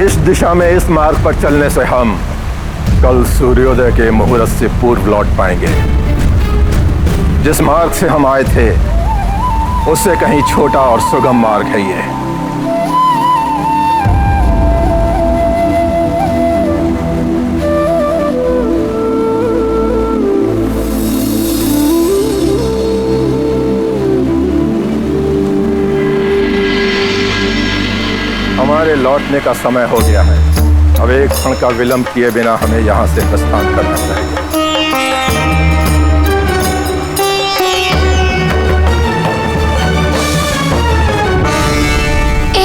इस दिशा में इस मार्ग पर चलने से हम कल सूर्योदय के मुहूर्त से पूर्व लौट पाएंगे। जिस मार्ग से हम आए थे उससे कहीं छोटा और सुगम मार्ग है ये। हमारे लौटने का समय हो गया है। अब एक क्षण का विलंब किए बिना हमें यहाँ से प्रस्थान करना चाहिए।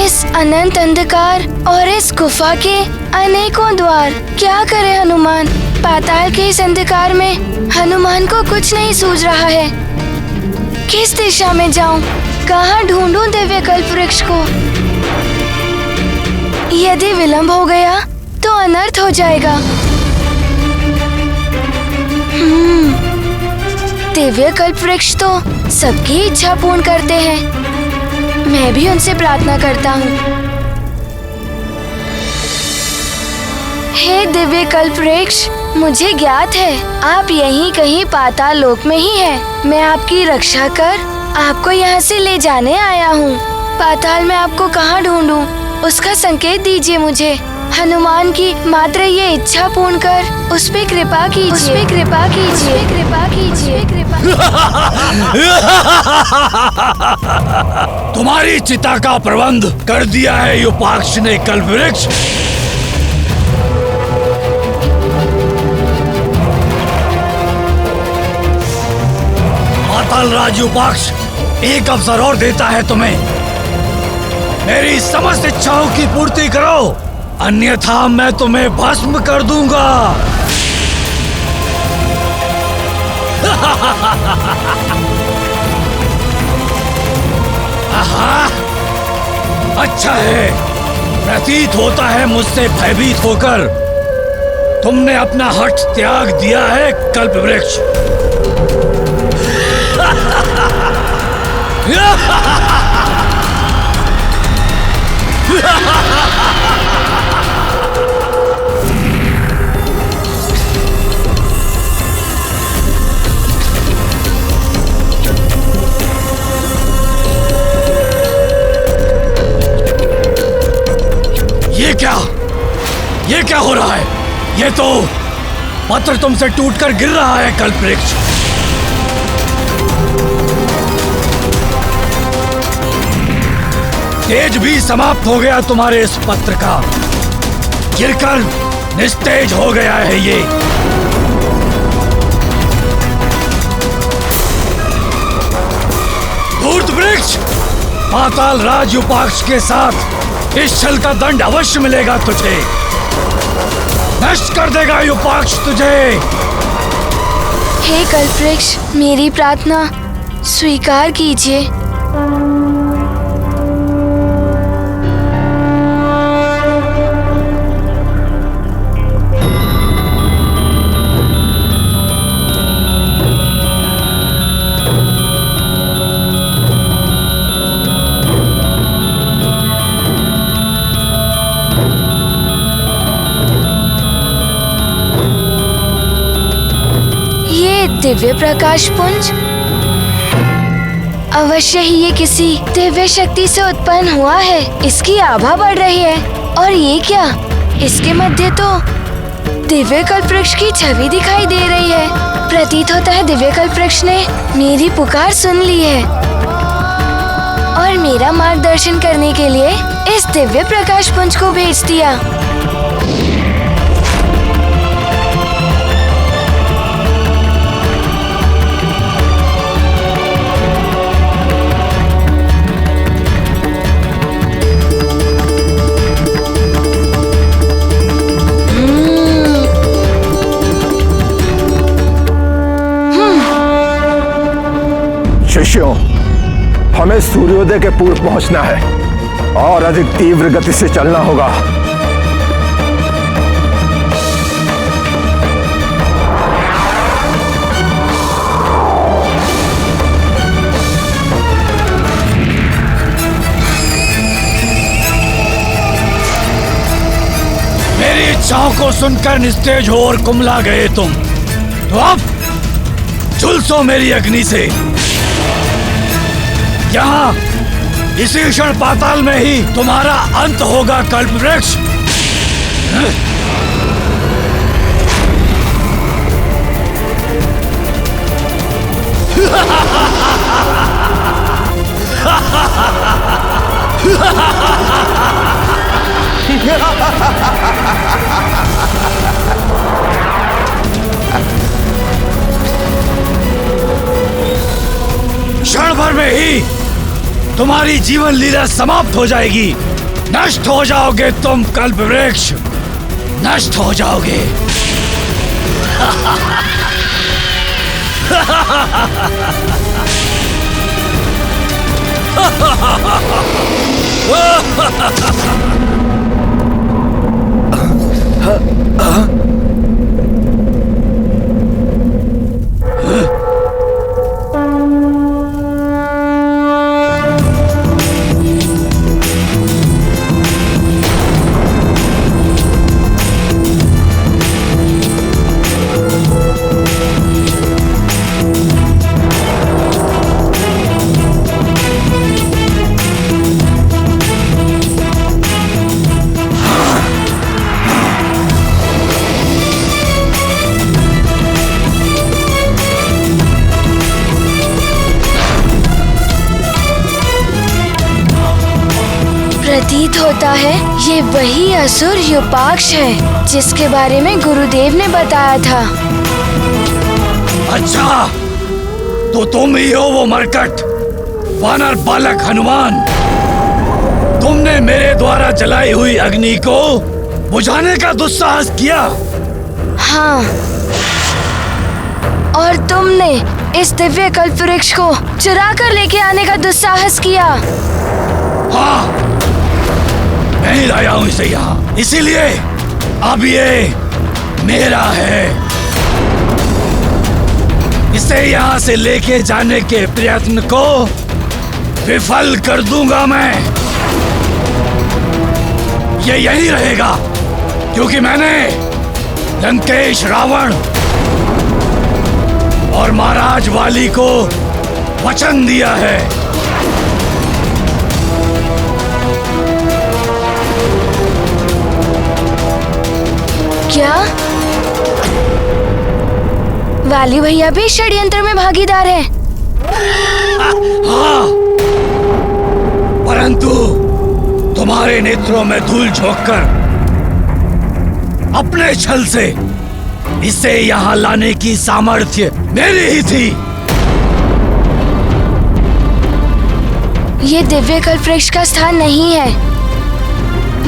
इस अनंत अंधकार और इस गुफा के अनेकों द्वार, क्या करे हनुमान। पाताल के इस अंधकार में हनुमान को कुछ नहीं सूझ रहा है। किस दिशा में जाऊं? कहाँ ढूंढूं दिव्य कल्प वृक्ष को? यदि विलंब हो गया तो अनर्थ हो जाएगा। दिव्य कल्प वृक्ष तो सबकी इच्छा पूर्ण करते हैं। मैं भी उनसे प्रार्थना करता हूँ। हे दिव्य कल्प वृक्ष, मुझे ज्ञात है आप यहीं कहीं पाताल लोक में ही हैं। मैं आपकी रक्षा कर आपको यहाँ से ले जाने आया हूँ। पाताल में आपको कहाँ ढूंढूं? उसका संकेत दीजिए मुझे। हनुमान की मात्र ये इच्छा पूर्ण कर उस पे कृपा कीजिए, उस पे कृपा कीजिए, कृपा कीजिए, कृपा। तुम्हारी चिता का प्रबंध कर दिया है युपाक्ष ने कल्पवृक्ष। पाताल राज युपाक्ष एक अवसर और देता है तुम्हें। मेरी समस्त इच्छाओं की पूर्ति करो, अन्यथा मैं तुम्हें भस्म कर दूंगा। आहा, अच्छा है, प्रतीत होता है मुझसे भयभीत होकर तुमने अपना हठ त्याग दिया है कल्पवृक्ष। ये क्या हो रहा है? ये तो पत्थर तुमसे टूटकर गिर रहा है कल्पवृक्ष। तेज भी समाप्त हो गया तुम्हारे इस पत्र का, गिरकर निस्तेज हो गया है ये। धूर्त वृक्ष, पाताल राज युपाक्ष के साथ इस छल का दंड अवश्य मिलेगा तुझे। नष्ट कर देगा युपाक्ष तुझे। हे कल्पवृक्ष, मेरी प्रार्थना स्वीकार कीजिए। दिव्य प्रकाश पुंज, अवश्य ही ये किसी दिव्य शक्ति से उत्पन्न हुआ है। इसकी आभा बढ़ रही है। और ये क्या? इसके मध्य तो दिव्य कल्पवृक्ष की छवि दिखाई दे रही है। प्रतीत होता है दिव्य कल्पवृक्ष ने मेरी पुकार सुन ली है और मेरा मार्गदर्शन करने के लिए इस दिव्य प्रकाश पुंज को भेज दिया। शिष्यों, हमें सूर्योदय के पूर्व पहुंचना है और अधिक तीव्र गति से चलना होगा। परीक्षाओं को सुनकर निस्तेज हो और कुमला गए तुम, तो अब झुलसो मेरी अग्नि से। यहाँ इसी क्षण पाताल में ही तुम्हारा अंत होगा कल्पवृक्ष। क्षण भर में ही तुम्हारी जीवन लीला समाप्त हो जाएगी। नष्ट हो जाओगे तुम कल्पवृक्ष, नष्ट हो जाओगे। प्रतीत होता है ये वही असुर युपाक्ष है जिसके बारे में गुरुदेव ने बताया था। अच्छा, तो तुम ही हो वो मरकट वानर बालक हनुमान। तुमने मेरे द्वारा जलाई हुई अग्नि को बुझाने का दुस्साहस किया। हाँ, और तुमने इस दिव्य कल्पवृक्ष को चुरा कर लेके आने का दुस्साहस किया। हाँ, मैं ही लाया हूं इसे यहाँ, इसीलिए अब ये मेरा है। इसे यहाँ से लेके जाने के प्रयत्न को विफल कर दूंगा मैं। ये यही रहेगा क्योंकि मैंने लंकेश, रावण और महाराज वाली को वचन दिया है। क्या वाली भैया भी षड्यंत्र में भागीदार है? हाँ, परंतु तुम्हारे नेत्रों में धूल झोंककर अपने छल से इसे यहाँ लाने की सामर्थ्य मेरी ही थी। ये दिव्य कल्पवृक्ष का स्थान नहीं है।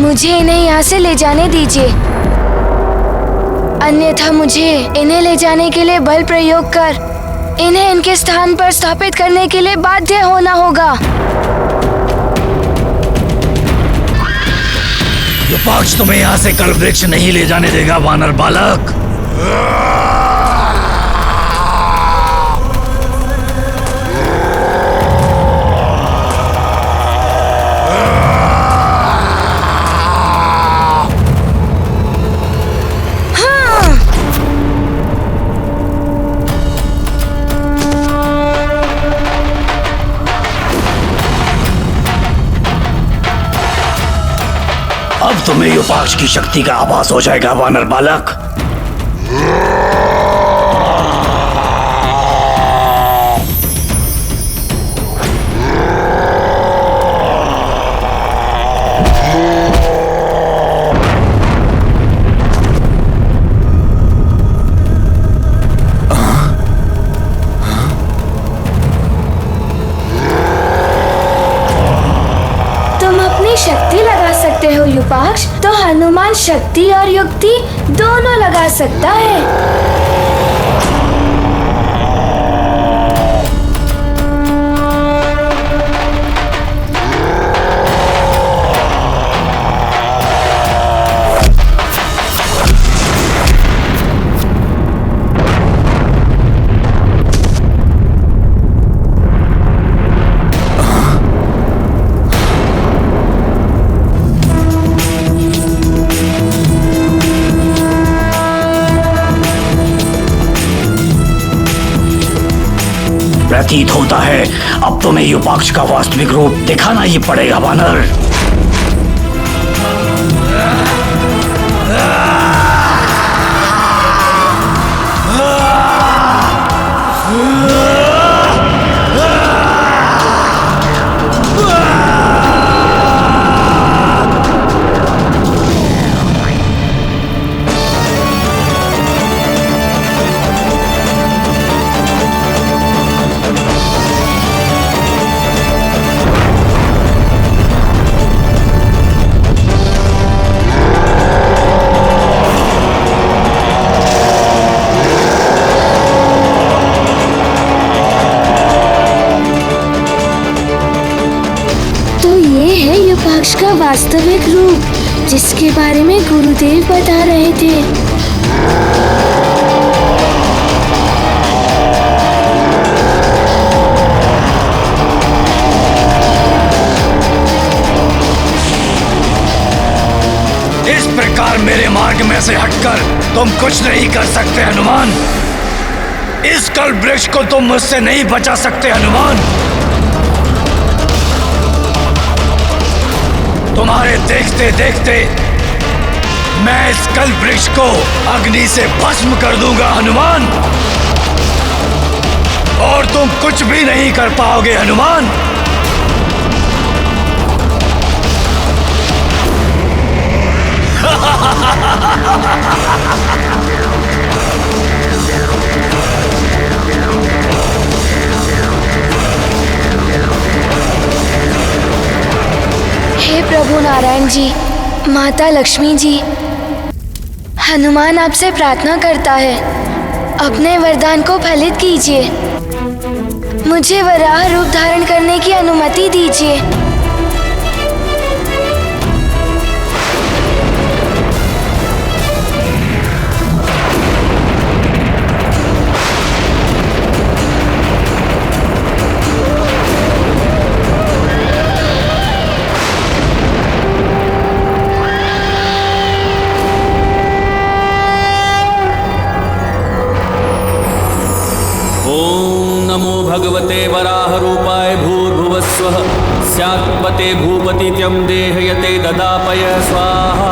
मुझे इन्हें यहाँ से ले जाने दीजिए, अन्यथा मुझे इन्हें ले जाने के लिए बल प्रयोग कर इन्हें इनके स्थान पर स्थापित करने के लिए बाध्य होना होगा। युपाक्ष तुम्हें यहाँ से कल्पवृक्ष नहीं ले जाने देगा वानर बालक। अब तुम्हें युपाक्ष की शक्ति का आभास हो जाएगा वानर बालक। शक्ति लगा सकते हो युपाक्ष, तो हनुमान शक्ति और युक्ति दोनों लगा सकता है। प्रतीत होता है अब तुम्हें युपाक्ष का वास्तविक रूप दिखाना ही पड़ेगा वानर। युपाक्ष का वास्तविक रूप जिसके बारे में गुरुदेव बता रहे थे। इस प्रकार मेरे मार्ग में से हटकर तुम कुछ नहीं कर सकते हनुमान। इस कल्प वृक्ष को तुम मुझसे नहीं बचा सकते हनुमान। तुम्हारे देखते देखते मैं इस कल्प वृक्ष को अग्नि से भस्म कर दूंगा हनुमान, और तुम कुछ भी नहीं कर पाओगे हनुमान। हे प्रभु नारायण जी, माता लक्ष्मी जी, हनुमान आपसे प्रार्थना करता है, अपने वरदान को फलित कीजिए। मुझे वराह रूप धारण करने की अनुमति दीजिए। भगवते वराह रूपाय भूर्भुवस्वः स्यात्पते भूपतित्यं देहयते ददापय स्वाहा।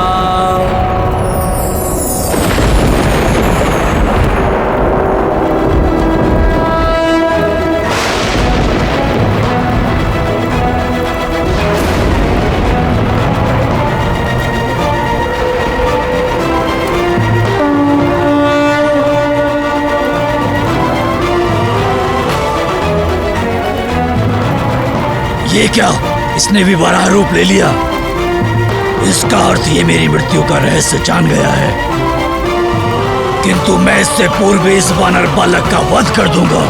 ये क्या, इसने भी वराह रूप ले लिया। इसका अर्थ ये मेरी मृत्यु का रहस्य जान गया है, किंतु मैं इससे पूर्व इस वानर बालक का वध कर दूंगा।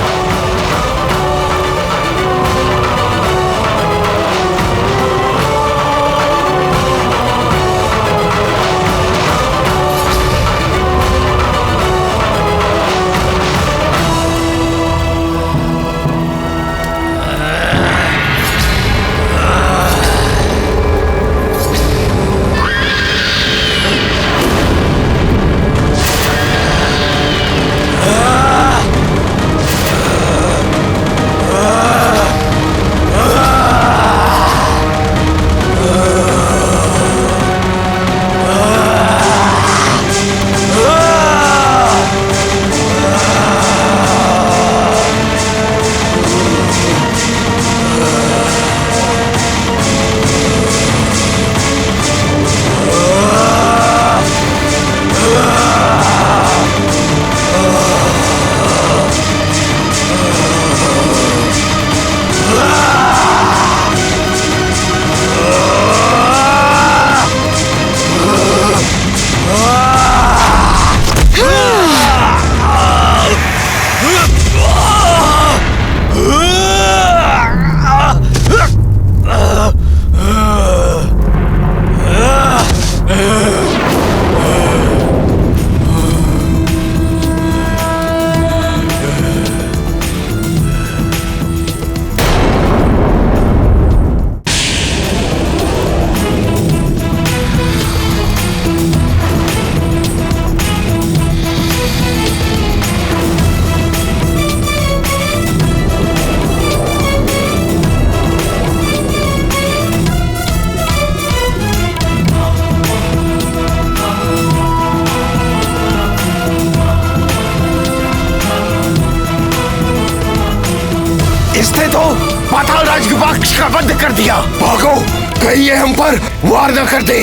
पाताल राज के पक्ष का बंद कर दिया। भागो, कहीं ये हम पर वार न कर दे।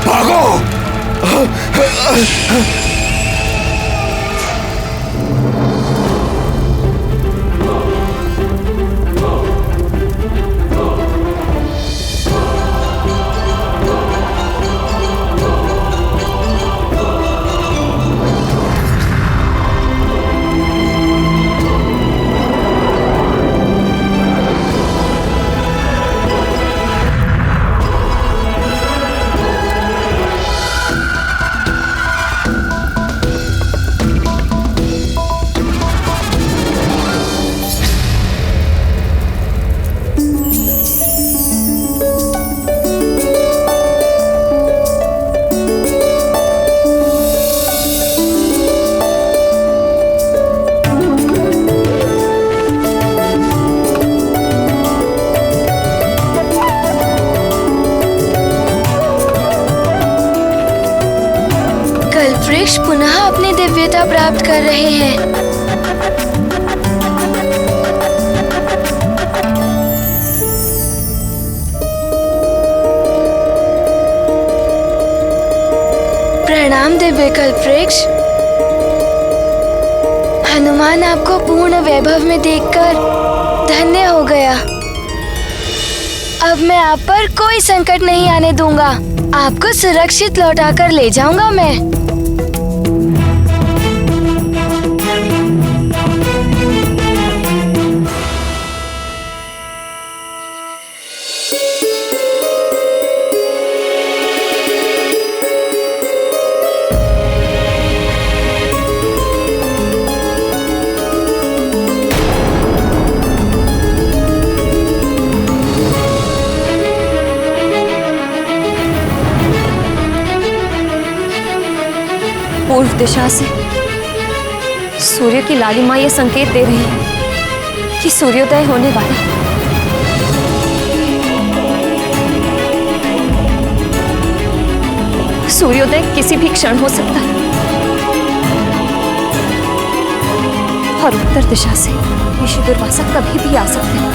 भागो। कल्पवृक्ष पुनः अपनी दिव्यता प्राप्त कर रहे हैं। प्रणाम दिव्य कल्पवृक्ष। हनुमान आपको पूर्ण वैभव में देखकर धन्य हो गया। अब मैं आप पर कोई संकट नहीं आने दूंगा। आपको सुरक्षित लौटाकर ले जाऊंगा मैं। पूर्व दिशा से सूर्य की लालिमा ये संकेत दे रही है कि सूर्योदय होने वाला है। सूर्योदय किसी भी क्षण हो सकता है और उत्तर दिशा से ऋषि दुर्वासा कभी भी आ सकते हैं।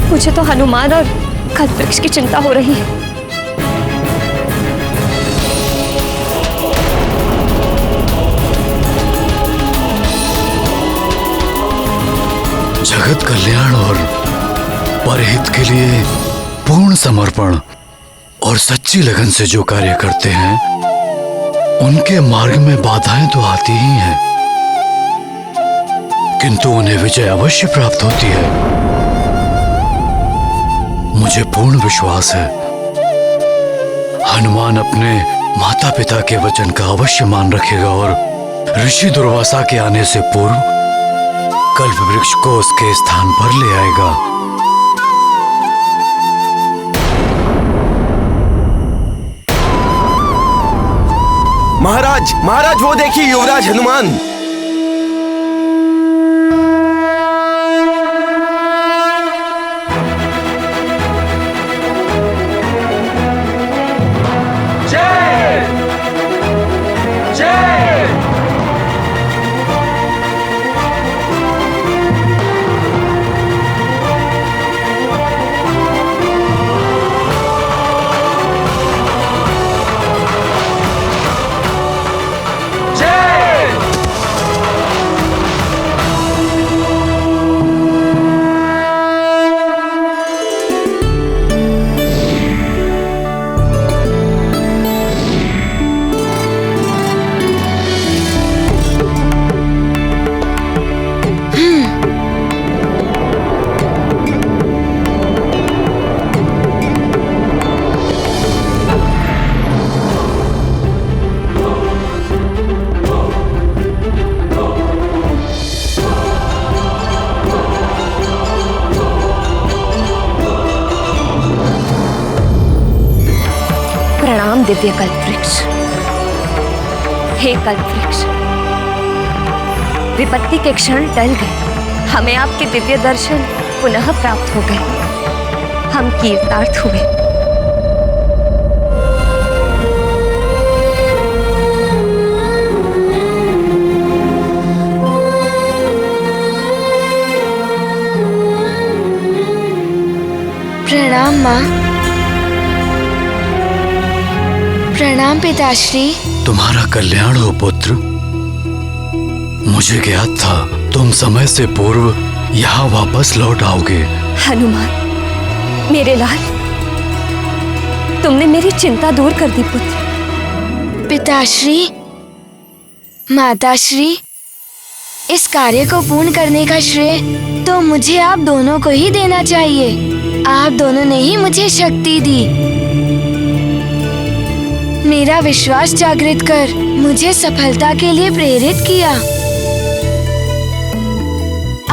मुझे तो हनुमान और कल्पवृक्ष की चिंता हो रही है। जगत कल्याण और परहित के लिए पूर्ण समर्पण और सच्ची लगन से जो कार्य करते हैं उनके मार्ग में बाधाएं तो आती ही हैं, किंतु उन्हें विजय अवश्य प्राप्त होती है। मुझे पूर्ण विश्वास है हनुमान अपने माता पिता के वचन का अवश्य मान रखेगा और ऋषि दुर्वासा के आने से पूर्व कल्पवृक्ष को उसके स्थान पर ले आएगा। महाराज, महाराज वो देखिए युवराज हनुमान। प्रणाम दिव्य कल्पवृक्ष। हे कल्पवृक्ष, विपत्ति के क्षण टल गए, हमें आपके दिव्य दर्शन पुनः प्राप्त हो गए, हम कीर्तार्थ हुए। प्रणाम माँ। प्रणाम पिताश्री। तुम्हारा कल्याण हो पुत्र। मुझे ज्ञात था तुम समय से पूर्व यहाँ वापस लौट आओगे। हनुमान, मेरे लाल, तुमने मेरी चिंता दूर कर दी पुत्र। पिताश्री, माताश्री, इस कार्य को पूर्ण करने का श्रेय तो मुझे आप दोनों को ही देना चाहिए। आप दोनों ने ही मुझे शक्ति दी, मेरा विश्वास जागृत कर मुझे सफलता के लिए प्रेरित किया।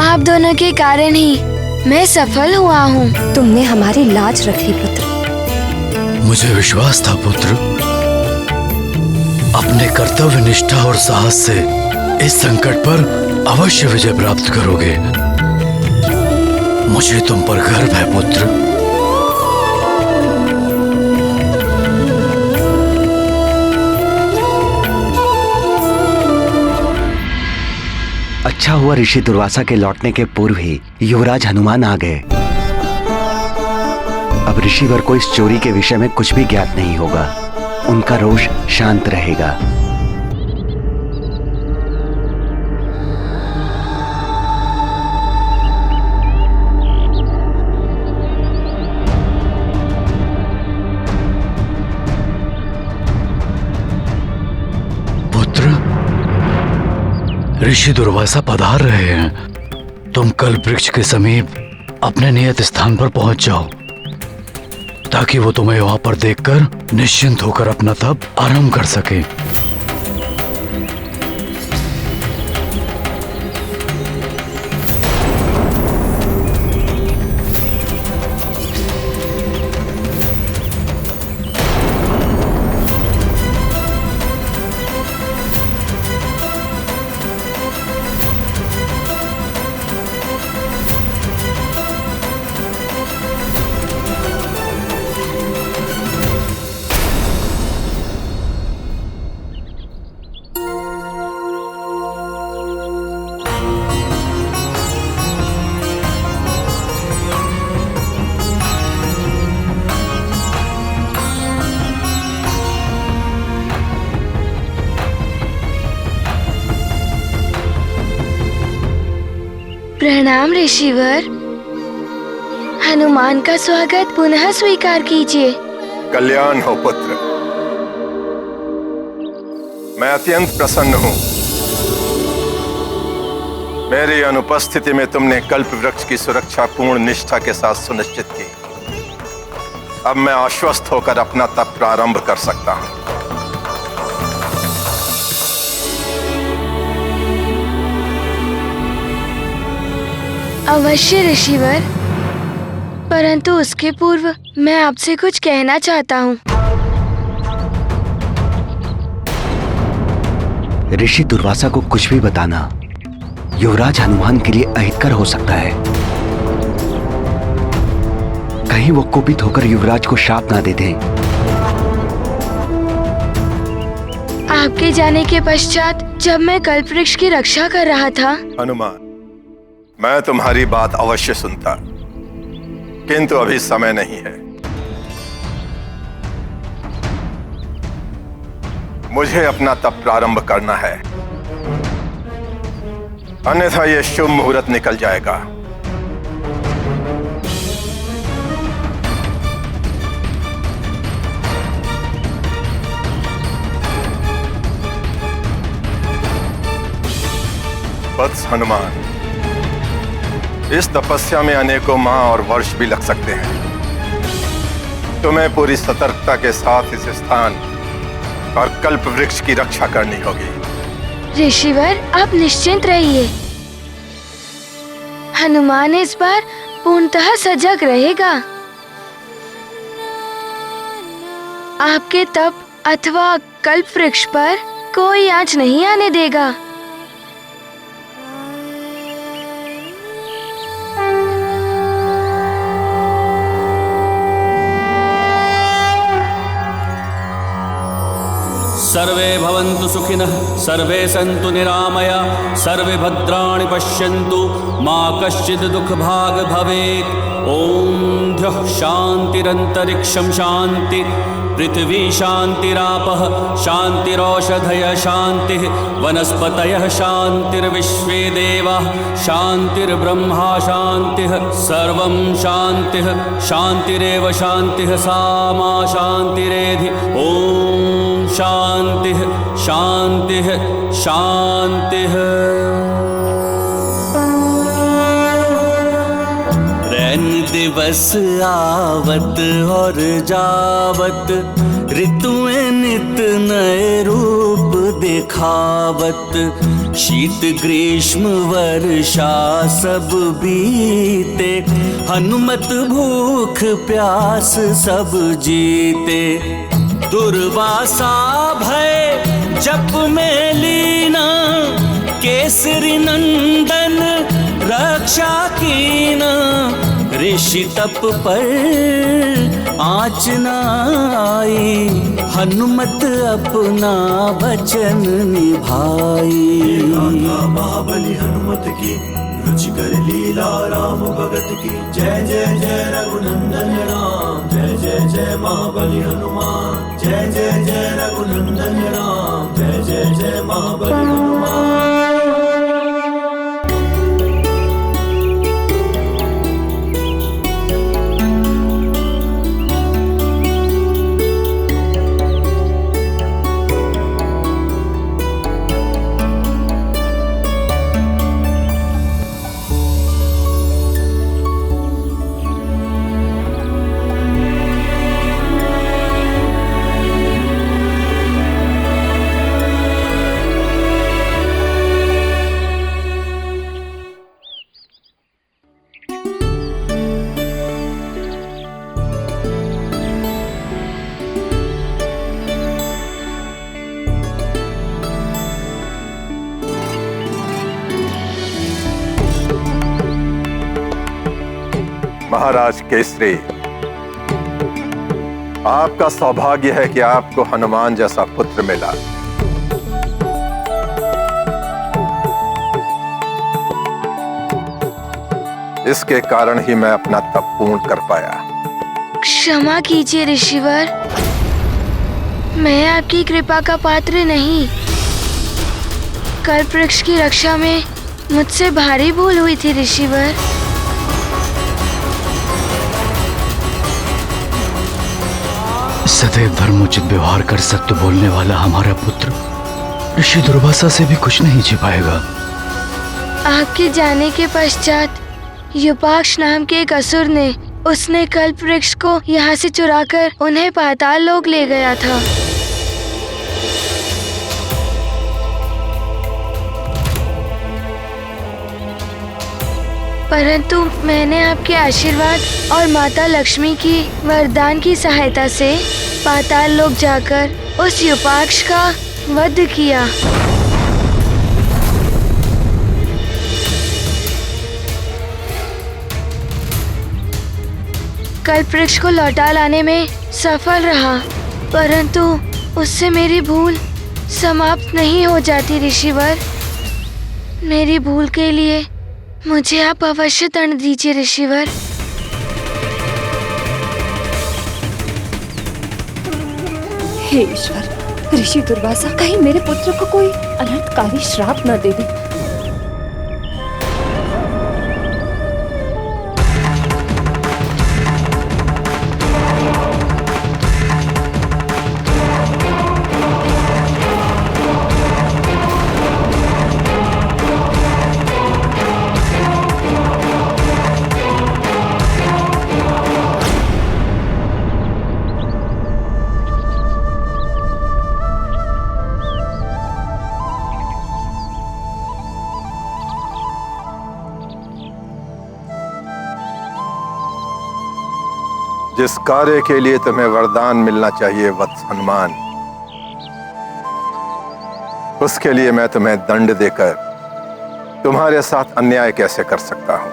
आप दोनों के कारण ही मैं सफल हुआ हूँ। तुमने हमारी लाज रख ली पुत्र। मुझे विश्वास था पुत्र, अपने कर्तव्य निष्ठा और साहस से इस संकट पर अवश्य विजय प्राप्त करोगे। मुझे तुम पर गर्व है पुत्र। अच्छा हुआ ऋषि दुर्वासा के लौटने के पूर्व ही युवराज हनुमान आ गए। अब ऋषिवर को इस चोरी के विषय में कुछ भी ज्ञात नहीं होगा। उनका रोष शांत रहेगा। ऋषि दुर्वासा पधार रहे हैं। तुम कल्प वृक्ष के समीप अपने नियत स्थान पर पहुंच जाओ, ताकि वो तुम्हें वहां पर देखकर निश्चिंत होकर अपना तप आरंभ कर सके। प्रणाम ऋषिवर। हनुमान का स्वागत पुनः स्वीकार कीजिए। कल्याण हो पुत्र। मैं अत्यंत प्रसन्न हूँ। मेरी अनुपस्थिति में तुमने कल्प वृक्ष की सुरक्षा पूर्ण निष्ठा के साथ सुनिश्चित की। अब मैं आश्वस्त होकर अपना तप प्रारंभ कर सकता हूँ। अवश्य ऋषिवर, परंतु उसके पूर्व मैं आपसे कुछ कहना चाहता हूँ। ऋषि दुर्वासा को कुछ भी बताना युवराज हनुमान के लिए अहितकर हो सकता है। कहीं वो कुपित होकर युवराज को शाप ना दे दें। आपके जाने के पश्चात जब मैं कल्पवृक्ष की रक्षा कर रहा था, हनुमान, मैं तुम्हारी बात अवश्य सुनता, किंतु अभी समय नहीं है। मुझे अपना तप प्रारंभ करना है, अन्यथा यह शुभ मुहूर्त निकल जाएगा। वत्स हनुमान, इस तपस्या में अनेकों माह और वर्ष भी लग सकते हैं। तुम्हें पूरी सतर्कता के साथ इस स्थान और कल्प वृक्ष की रक्षा करनी होगी। ऋषिवर, आप निश्चिंत रहिए। हनुमान इस बार पूर्णतः सजग रहेगा। आपके तप अथवा कल्प वृक्ष पर कोई आंच नहीं आने देगा। सर्वे भवन्तु सुखिनः, सर्वे सन्तु निरामया, सर्वे भद्राणि पश्यन्तु, मा कश्चित् दुःखभाग् भवेत्। ॐ द्यौः शान्तिरन्तरिक्षं शान्ति पृथिवी शान्तिरापः शान्तिरौषधयः शान्तिः वनस्पतयः शान्तिर्विश्वे देवाः शान्तिर्ब्रह्मा शान्तिः सर्वं शान्तिः शान्तिरेव शान्तिः सा मा शान्तिरेधि ॐ शान्तिः शान्तिः शान्तिः। रैन दिवस आवत और जावत ऋतुएं नित नए रूप दिखावत शीत ग्रीष्म वर्षा सब बीते हनुमत भूख प्यास सब जीते दुर्वासा भय जप में लीना केसरी नंदन रक्षा कीना ऋषि तप पर आँच न आई हनुमत अपना वचन निभाई। महाबली हनुमत की रुचिकर लीला राम भगत की जय जय जय रघुनंदन राम जय जय जय महाबली हनुमान जय जय जय रघुनंदन राम जय जय जय महाबली हनुमान। महाराज केसरी, आपका सौभाग्य है कि आपको हनुमान जैसा पुत्र मिला। इसके कारण ही मैं अपना तप पूर्ण कर पाया। क्षमा कीजिए ऋषिवर, मैं आपकी कृपा का पात्र नहीं। कल्प वृक्ष की रक्षा में मुझसे भारी भूल हुई थी ऋषिवर। सदैव धर्मोचित व्यवहार कर सत्य बोलने वाला हमारा पुत्र ऋषि दुर्वासा से भी कुछ नहीं छिपाएगा। आपके जाने के पश्चात युपाक्ष नाम के एक असुर ने उसने कल्प वृक्ष को यहाँ से चुराकर उन्हें पाताल लोक ले गया था। परंतु मैंने आपके आशीर्वाद और माता लक्ष्मी की वरदान की सहायता से पाताल लोक जाकर उस युपाक्ष का वध किया। कल्प वृक्ष को लौटा लाने में सफल रहा, परंतु उससे मेरी भूल समाप्त नहीं हो जाती ऋषिवर। मेरी भूल के लिए मुझे आप अवश्य दंड दीजिए ऋषिवर। हे ईश्वर, ऋषि दुर्वासा कहीं मेरे पुत्र को कोई अनर्थकारी श्राप न दे दे। जिस कार्य के लिए तुम्हें वरदान मिलना चाहिए वत्स हनुमान, उसके लिए मैं तुम्हें दंड देकर तुम्हारे साथ अन्याय कैसे कर सकता हूं?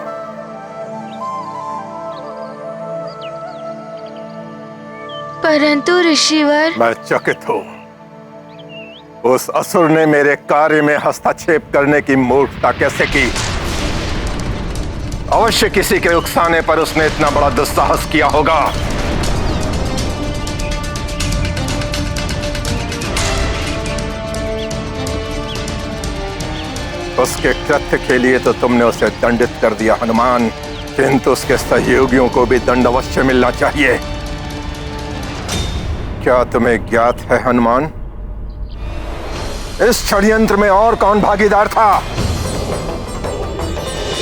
परंतु ऋषिवर, मैं चकित हूं। उस असुर ने मेरे कार्य में हस्तक्षेप करने की मूर्खता कैसे की? अवश्य किसी के उकसाने पर उसने इतना बड़ा दुस्साहस किया होगा। उसके कृत्य के लिए तो तुमने उसे दंडित कर दिया हनुमान, किंतु उसके सहयोगियों को भी दंड अवश्य मिलना चाहिए। क्या तुम्हें ज्ञात है हनुमान, इस षड्यंत्र में और कौन भागीदार था?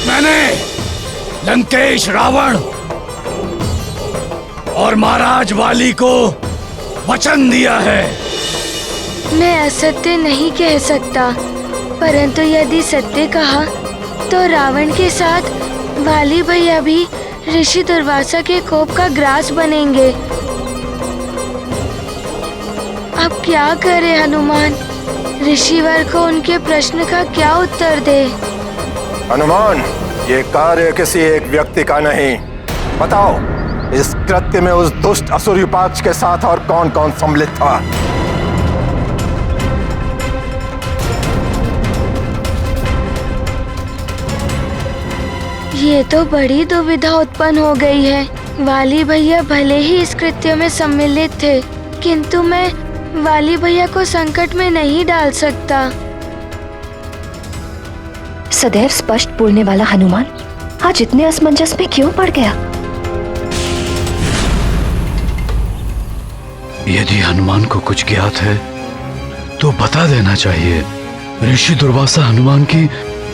मैंने लंकेश रावण और महाराज वाली को वचन दिया है। मैं असत्य नहीं कह सकता, परंतु यदि सत्य कहा तो रावण के साथ वाली भैया भी ऋषि दुर्वासा के कोप का ग्रास बनेंगे। अब क्या करे हनुमान, ऋषिवर को उनके प्रश्न का क्या उत्तर दे? हनुमान, ये कार्य किसी एक व्यक्ति का नहीं। बताओ, इस कृत्य में उस दुष्ट असुर युपाक्ष के साथ और कौन कौन सम्मिलित था? ये तो बड़ी दुविधा उत्पन्न हो गई है। वाली भैया भले ही इस कृत्य में सम्मिलित थे, किंतु मैं वाली भैया को संकट में नहीं डाल सकता। सदैव स्पष्ट बोलने वाला हनुमान आज इतने असमंजस में क्यों पड़ गया? यदि हनुमान को कुछ ज्ञात है तो बता देना चाहिए। ऋषि दुर्वासा हनुमान की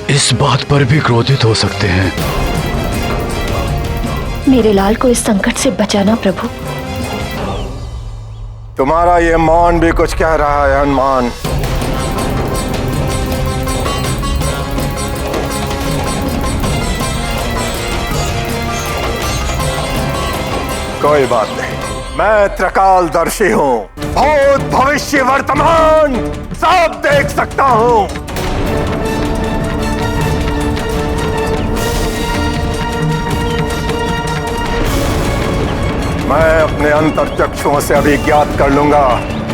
इस बात पर भी क्रोधित हो सकते हैं। मेरे लाल को इस संकट से बचाना प्रभु। तुम्हारा ये मौन भी कुछ कह रहा है हनुमान। कोई बात नहीं, मैं त्रिकालदर्शी हूँ, भूत भविष्य वर्तमान सब देख सकता हूँ। मैं अपने अंतर्चक्षुओं से अभी ज्ञात कर लूंगा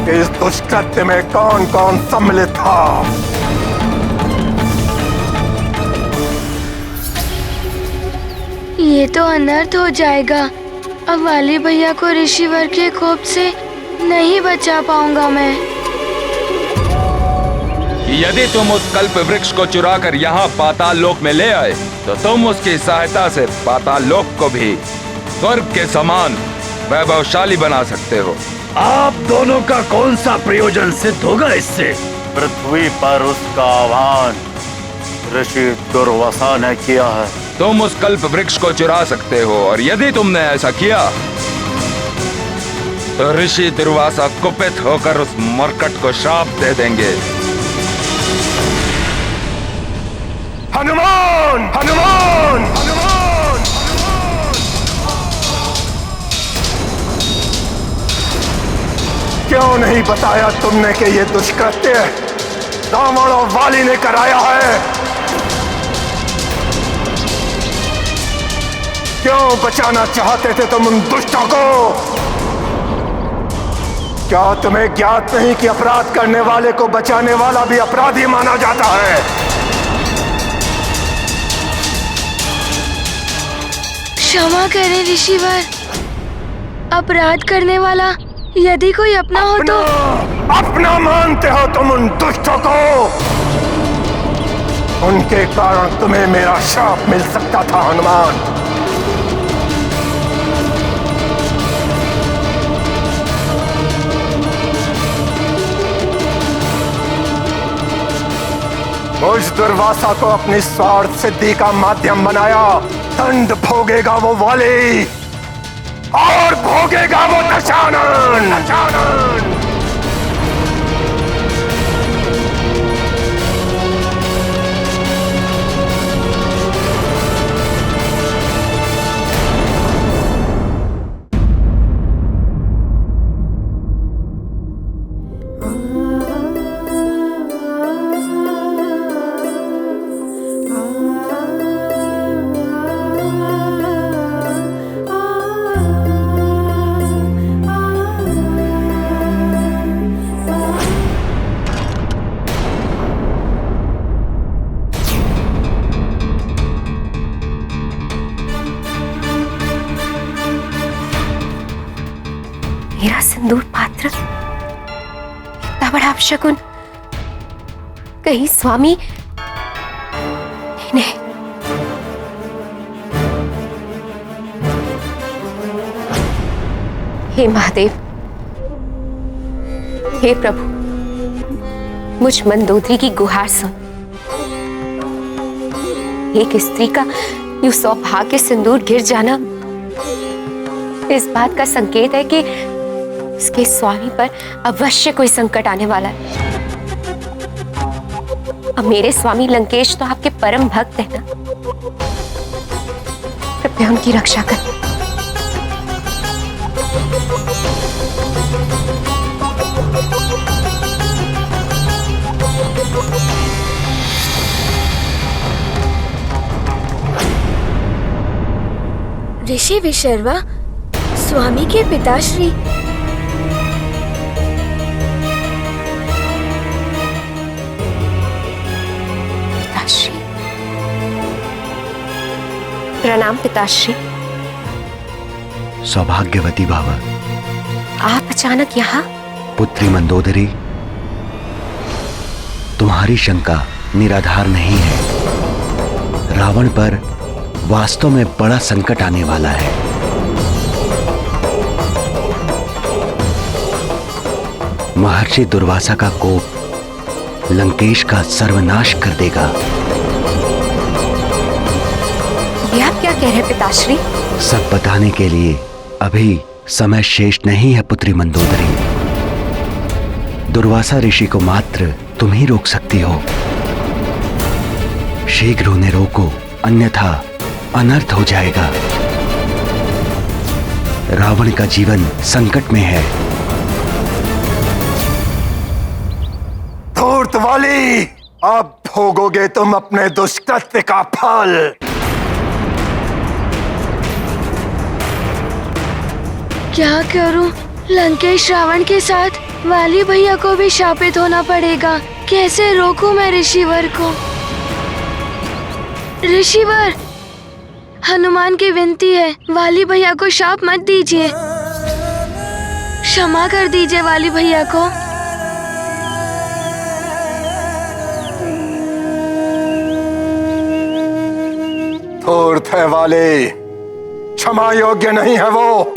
कि इस दुष्कृत्य में कौन कौन सम्मिलित था। ये तो अनर्थ हो जाएगा। अब वाली भैया को ऋषिवर के कोप से नहीं बचा पाऊंगा मैं। यदि तुम उस कल्प वृक्ष को चुरा कर यहाँ पाताल लोक में ले आए तो तुम उसकी सहायता से पाताल लोक को भी स्वर्ग के समान वैभवशाली बना सकते हो। आप दोनों का कौन सा प्रयोजन सिद्ध होगा इससे? पृथ्वी पर उसका आह्वान ऋषि दुर्वासा ने किया है। तुम उस कल्प वृक्ष को चुरा सकते हो, और यदि तुमने ऐसा किया तो ऋषि दुर्वासा कुपित होकर उस मरकट को श्राप दे देंगे। हनुमान, हनुमान, हनुमान! क्यों नहीं बताया तुमने कि ये दुष्कृत्य रावण और वाली ने कराया है? क्यों बचाना चाहते थे तुम उन दुष्टों को? क्या तुम्हें ज्ञात नहीं कि अपराध करने वाले को बचाने वाला भी अपराधी माना जाता है? क्षमा करें ऋषिवर, अपराध करने वाला यदि कोई अपना हो तो। अपना मानते हो तुम उन दुष्टों को? उनके कारण तुम्हें मेरा श्राप मिल सकता था हनुमान। मुझ दुर्वासा को अपनी स्वार्थ सिद्धि का माध्यम बनाया। दंड भोगेगा वो वाली और भोगेगा वो दशानन। मेरा सिंदूर पात्र, इतना बड़ा अपशकुन, कहीं स्वामी नहीं। हे महादेव, हे प्रभु, मुझ मंदोदरी की गुहार सुन। एक स्त्री का यूं सौभाग्य सिंदूर गिर जाना इस बात का संकेत है कि उसके स्वामी पर अवश्य कोई संकट आने वाला है। अब मेरे स्वामी लंकेश तो आपके परम भक्त हैं ना, कृपया उनकी रक्षा करें। ऋषि विशर्वा, स्वामी के पिताश्री। पिताश्री, प्रणाम पिताश्री। सौभाग्यवती भव। आप अचानक यहाँ? पुत्री मंदोदरी, तुम्हारी शंका निराधार नहीं है। रावण पर वास्तव में बड़ा संकट आने वाला है। महर्षि दुर्वासा का कोप लंकेश का सर्वनाश कर देगा। ये आप क्या कह रहे हैं पिताश्री? सब बताने के लिए अभी समय शेष नहीं है पुत्री मंदोदरी। दुर्वासा ऋषि को मात्र तुम ही रोक सकती हो। शीघ्र उन्हें रोको, अन्यथा अनर्थ हो जाएगा। रावण का जीवन संकट में है। धूर्त वाली, अब भोगोगे तुम अपने दुष्कृत्य का फल। क्या करूं? लंकेश रावण के साथ वाली भैया को भी शापित होना पड़ेगा। कैसे रोकूं मैं ऋषिवर को? ऋषिवर, हनुमान की विनती है, वाली भैया को शाप मत दीजिए। क्षमा कर दीजिए वाली भैया को। धूर्त है वाले, क्षमा योग्य नहीं है वो।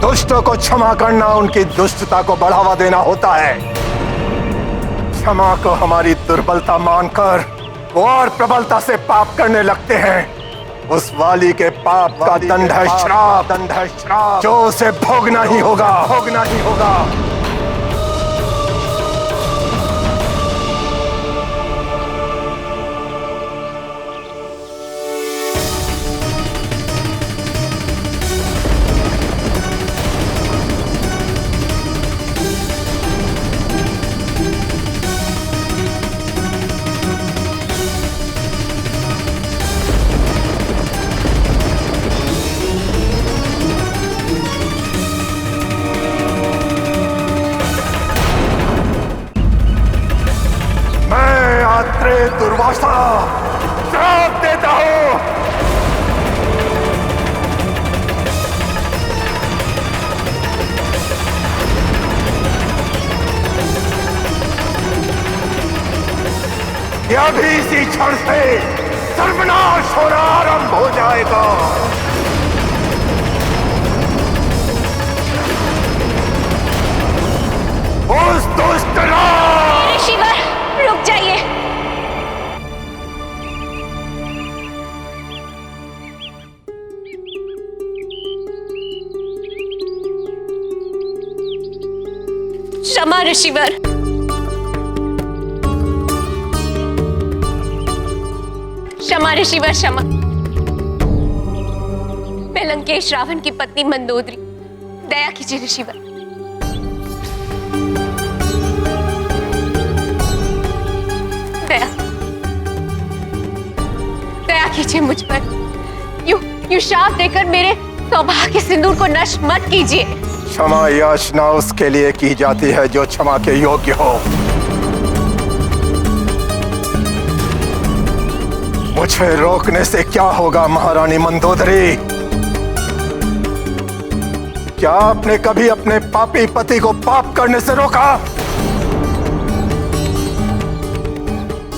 दुष्टों को क्षमा करना उनकी दुष्टता को बढ़ावा देना होता है। क्षमा को हमारी दुर्बलता मानकर वो और प्रबलता से पाप करने लगते हैं। उस वाली के पाप का दंड है श्राप, जो उसे भोगना ही होगा, भोगना ही होगा। दुर्वासा श्राप देता हूं। यह भी इसी क्षण से सर्वनाश होना आरंभ हो जाएगा। उस दुष्ट ऋषिवर, रुक जाइए। क्षमा ऋषिवर। क्षमा ऋषिवर, क्षमा। मैं लंकेश रावण की पत्नी मंदोदरी, दया कीजिए ऋषिवर। दया कीजिए मुझ पर। यू शाप देकर मेरे सौभाग्य सिंदूर को नष्ट मत कीजिए। क्षमा याचना उसके लिए की जाती है जो क्षमा के योग्य हो। मुझे रोकने से क्या होगा महारानी मंदोदरी? क्या आपने कभी अपने पापी पति को पाप करने से रोका?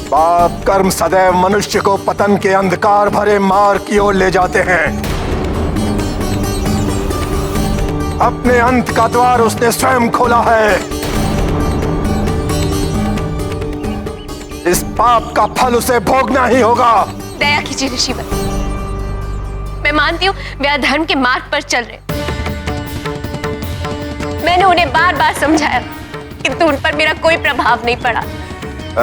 पाप कर्म सदैव मनुष्य को पतन के अंधकार भरे मार्ग की ओर ले जाते हैं। अपने अंत का द्वार उसने स्वयं खोला है। इस पाप का फल उसे भोगना ही होगा। दया कीजिए ऋषिवर, मैं मानती हूँ वे अधर्म के मार्ग पर चल रहे। मैंने उन्हें बार बार समझाया किंतु उन पर मेरा कोई प्रभाव नहीं पड़ा।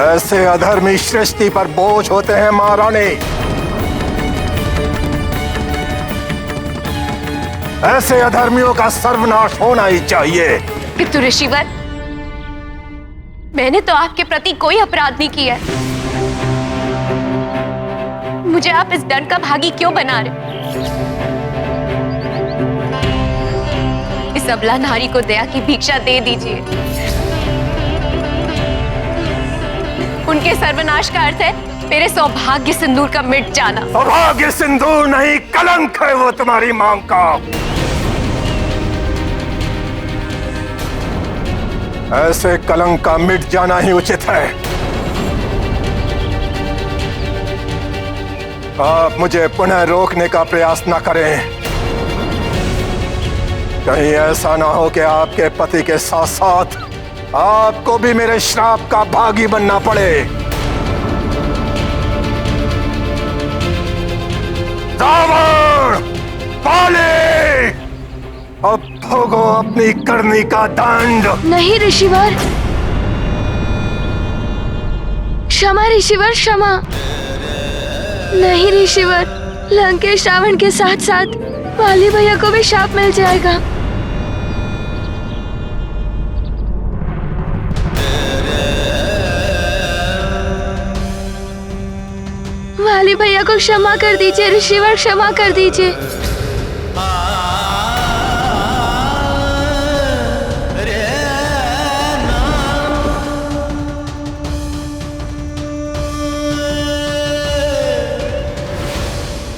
ऐसे अधर्मी सृष्टि पर बोझ होते हैं महारानी। ऐसे अधर्मियों का सर्वनाश होना ही चाहिए। किंतु ऋषिवर, मैंने तो आपके प्रति कोई अपराध नहीं किया है। मुझे आप इस दंड का भागी क्यों बना रहे? इस अबला नारी को दया की भिक्षा दे दीजिए। उनके सर्वनाश का अर्थ है मेरे सौभाग्य सिंदूर का मिट जाना। सौभाग्य सिंदूर नहीं, कलंक है वो तुम्हारी मांग का। ऐसे कलंक का मिट जाना ही उचित है। आप मुझे पुनः रोकने का प्रयास न करें। कहीं ऐसा ना हो कि आपके पति के साथ साथ आपको भी मेरे श्राप का भागी बनना पड़े। रावण, पाले, अब भोगो अपनी करनी का दंड। नहीं ऋषिवर, क्षमा ऋषिवर, क्षमा। नहीं ऋषिवर, लंकेश रावण के साथ साथ वाली भैया को भी शाप मिल जाएगा। वाली भैया को क्षमा कर दीजिए ऋषिवर, क्षमा कर दीजिए।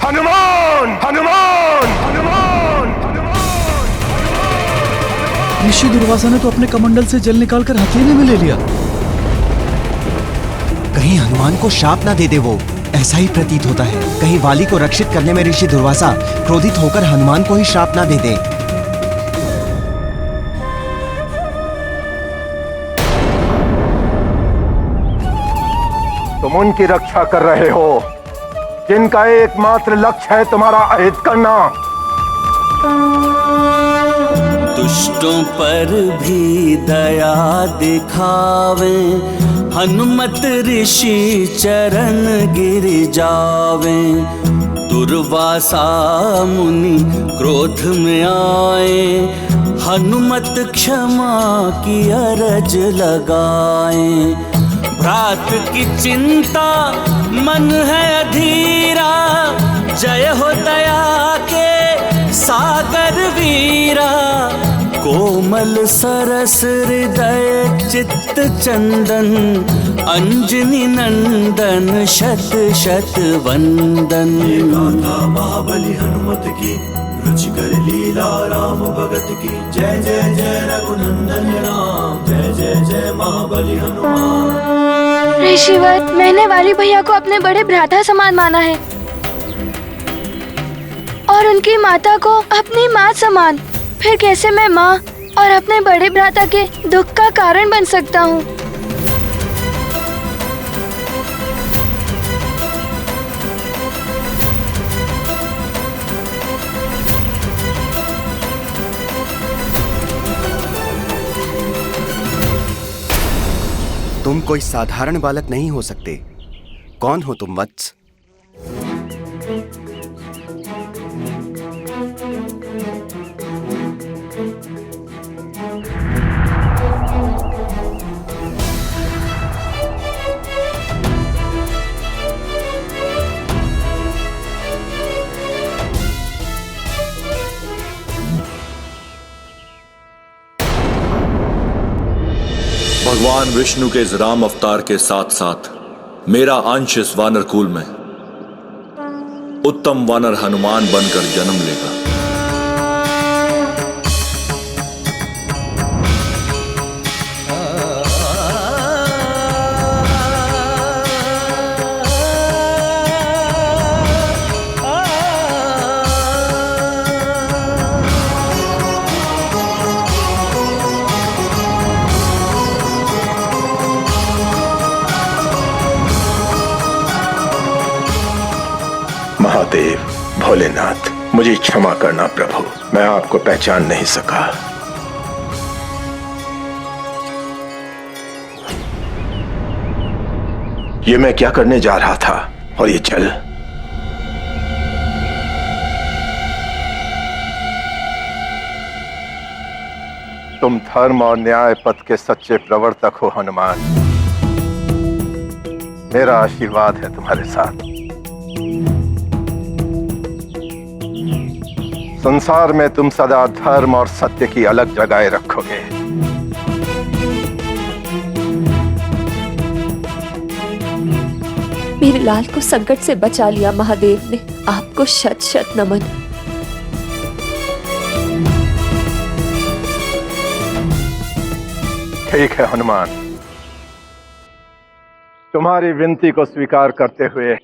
हनुमान, हनुमान, हनुमान, ऋषि दुर्वासा ने तो अपने कमंडल से जल निकालकर हथेली में ले लिया। कहीं हनुमान को शाप ना दे दे वो, ऐसा ही प्रतीत होता है। कहीं वाली को रक्षित करने में ऋषि दुर्वासा क्रोधित होकर हनुमान को ही शाप ना दे दे। तुम उनकी रक्षा कर रहे हो जिनका एकमात्र लक्ष्य है तुम्हारा अहित करना। दुष्टों पर भी दया दिखावे, हनुमत ऋषि चरण गिर जावे। दुर्वासा मुनि क्रोध में आए, हनुमत क्षमा की अरज लगाए। भ्रात की चिंता मन है अधीरा, जय हो दया के सागर वीरा। कोमल सरस हृदय चित्त चंदन, अंजनी नंदन शत शत वंदन। गाथा महाबली हनुमत की, रुचिकर लीला राम भगत की। जय जय जय रघुनंदन राम, जय जय जय महाबली हनुमान। ऋषिवर, मैंने वाली भैया को अपने बड़े भ्राता समान माना है और उनकी माता को अपनी माँ समान। फिर कैसे मैं माँ और अपने बड़े भ्राता के दुख का कारण बन सकता हूँ? तुम कोई साधारण बालक नहीं हो सकते। कौन हो तुम वत्स? भगवान विष्णु के इस राम अवतार के साथ साथ मेरा अंश इस वानर कुल में उत्तम वानर हनुमान बनकर जन्म लेगा। भोलेनाथ, मुझे क्षमा करना प्रभु, मैं आपको पहचान नहीं सका। ये मैं क्या करने जा रहा था? और ये जल? तुम धर्म और न्याय पथ के सच्चे प्रवर्तक हो हनुमान। मेरा आशीर्वाद है तुम्हारे साथ। संसार में तुम सदा धर्म और सत्य की अलग जगह रखोगे। मेरे लाल को संकट से बचा लिया महादेव ने, आपको शत शत नमन। ठीक है हनुमान, तुम्हारी विनती को स्वीकार करते हुए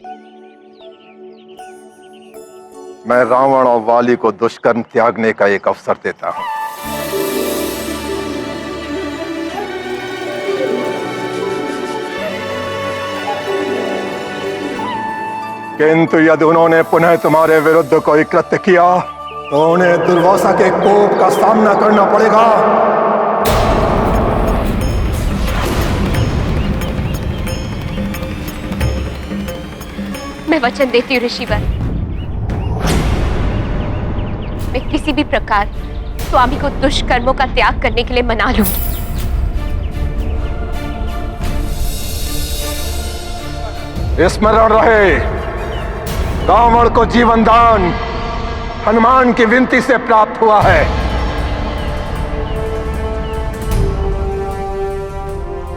मैं रावण और वाली को दुष्कर्म त्यागने का एक अवसर देता हूं। किंतु यदि उन्होंने पुनः तुम्हारे विरुद्ध कोई कृत्य किया तो उन्हें दुर्वासा के कोप का सामना करना पड़ेगा। मैं वचन देती हूँ ऋषिवर, मैं किसी भी प्रकार स्वामी को दुष्कर्मों का त्याग करने के लिए मना लूंगी। स्मरण रहे, रावण को जीवन दान हनुमान की विनती से प्राप्त हुआ है।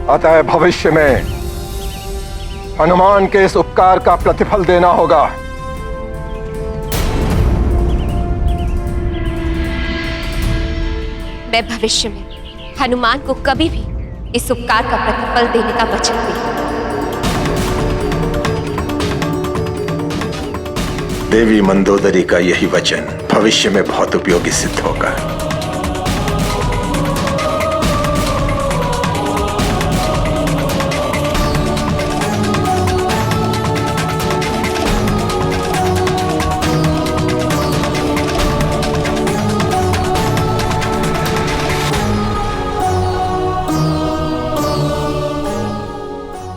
अतः भविष्य में हनुमान के इस उपकार का प्रतिफल देना होगा। मैं भविष्य में हनुमान को कभी भी इस उपकार का प्रतिफल देने का वचन दूंगी। देवी मंदोदरी का यही वचन भविष्य में बहुत उपयोगी सिद्ध होगा।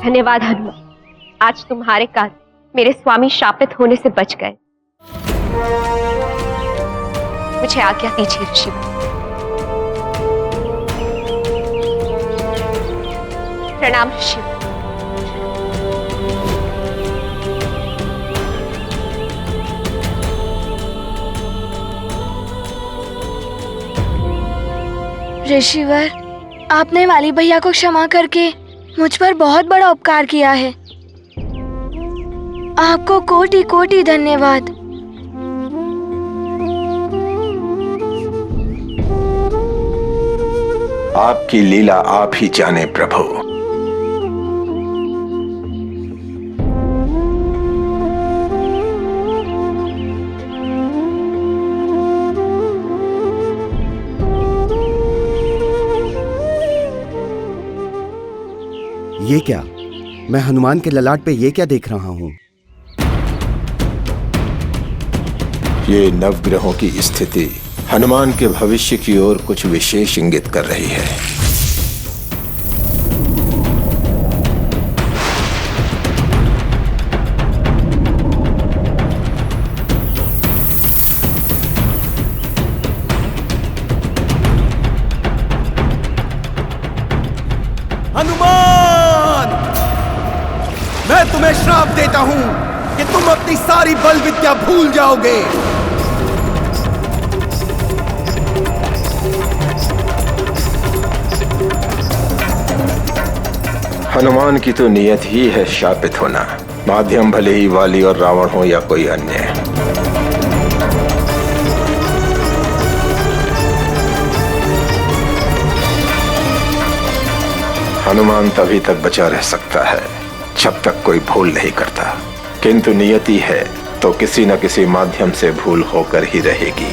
धन्यवाद हनुमान, आज तुम्हारे कारण मेरे स्वामी शापित होने से बच गए। मुझे आज्ञा दीजिए ऋषि। प्रणाम ऋषि। ऋषिवर, आपने वाली भैया को क्षमा करके मुझ पर बहुत बड़ा उपकार किया है। आपको कोटि कोटि धन्यवाद। आपकी लीला आप ही जाने प्रभु। ये क्या? मैं हनुमान के ललाट पे ये क्या देख रहा हूँ? ये नवग्रहों की स्थिति हनुमान के भविष्य की ओर कुछ विशेष इंगित कर रही है। हनुमान, मैं तुम्हें श्राप देता हूं कि तुम अपनी सारी बल विद्या भूल जाओगे। हनुमान की तो नियत ही है शापित होना, माध्यम भले ही वाली और रावण हो या कोई अन्य। हनुमान तभी तक बचा रह सकता है जब तक कोई भूल नहीं करता, किंतु नियति है तो किसी न किसी माध्यम से भूल होकर ही रहेगी।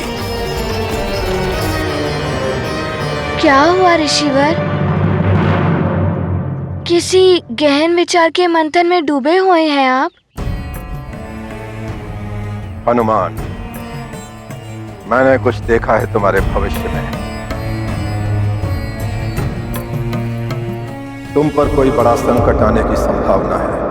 क्या हुआ ऋषिवर? किसी गहन विचार के मंथन में डूबे हुए हैं आप? हनुमान, मैंने कुछ देखा है तुम्हारे भविष्य में। तुम पर कोई बड़ा संकट आने की संभावना है।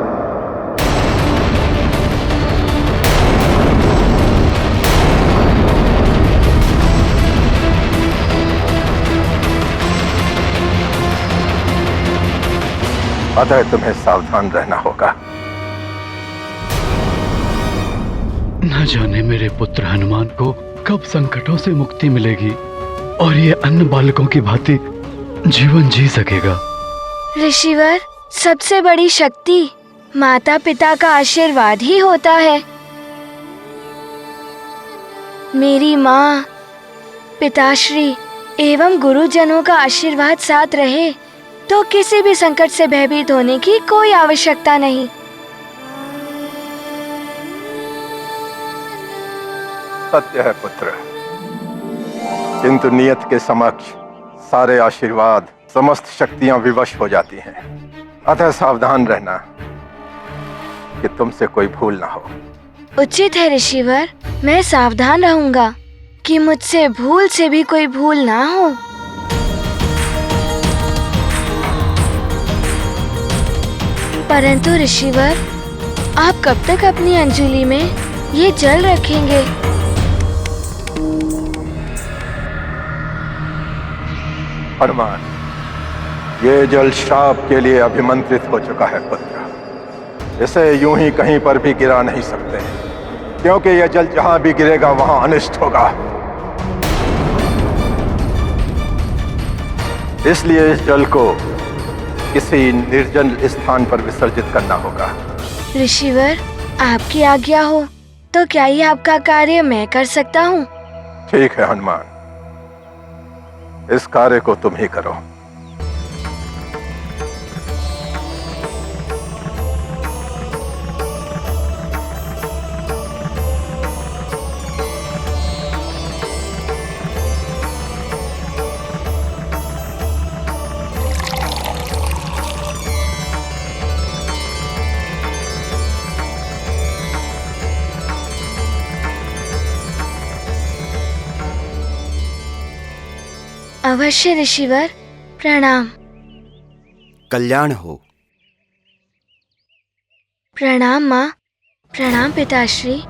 अतः तुम्हें सावधान रहना होगा। न जाने मेरे पुत्र हनुमान को कब संकटों से मुक्ति मिलेगी और ये अन्य बालकों की भांति जीवन जी सकेगा। ऋषिवर, सबसे बड़ी शक्ति माता पिता का आशीर्वाद ही होता है। मेरी माँ, पिताश्री एवं गुरुजनों का आशीर्वाद साथ रहे तो किसी भी संकट से भयभीत होने की कोई आवश्यकता नहीं। सत्य है पुत्र, किंतु नियत के समक्ष सारे आशीर्वाद, समस्त शक्तियां विवश हो जाती हैं। अतः सावधान रहना कि तुमसे कोई भूल ना हो। उचित है ऋषिवर, मैं सावधान रहूंगा कि मुझसे भूल से भी कोई भूल ना हो। परंतु ऋषिवर, आप कब तक अपनी अंजलि में ये जल रखेंगे? हनुमान, ये जल श्राप के लिए अभिमंत्रित हो चुका है पुत्र। इसे यूं ही कहीं पर भी गिरा नहीं सकते, क्योंकि यह जल जहां भी गिरेगा वहां अनिष्ट होगा। इसलिए इस जल को किसी निर्जन स्थान पर विसर्जित करना होगा। ऋषिवर, आपकी आज्ञा हो तो क्या ये आपका कार्य मैं कर सकता हूँ? ठीक है हनुमान, इस कार्य को तुम ही करो। अवश्य ऋषिवर, प्रणाम। कल्याण हो। प्रणाम माँ, प्रणाम पिताश्री।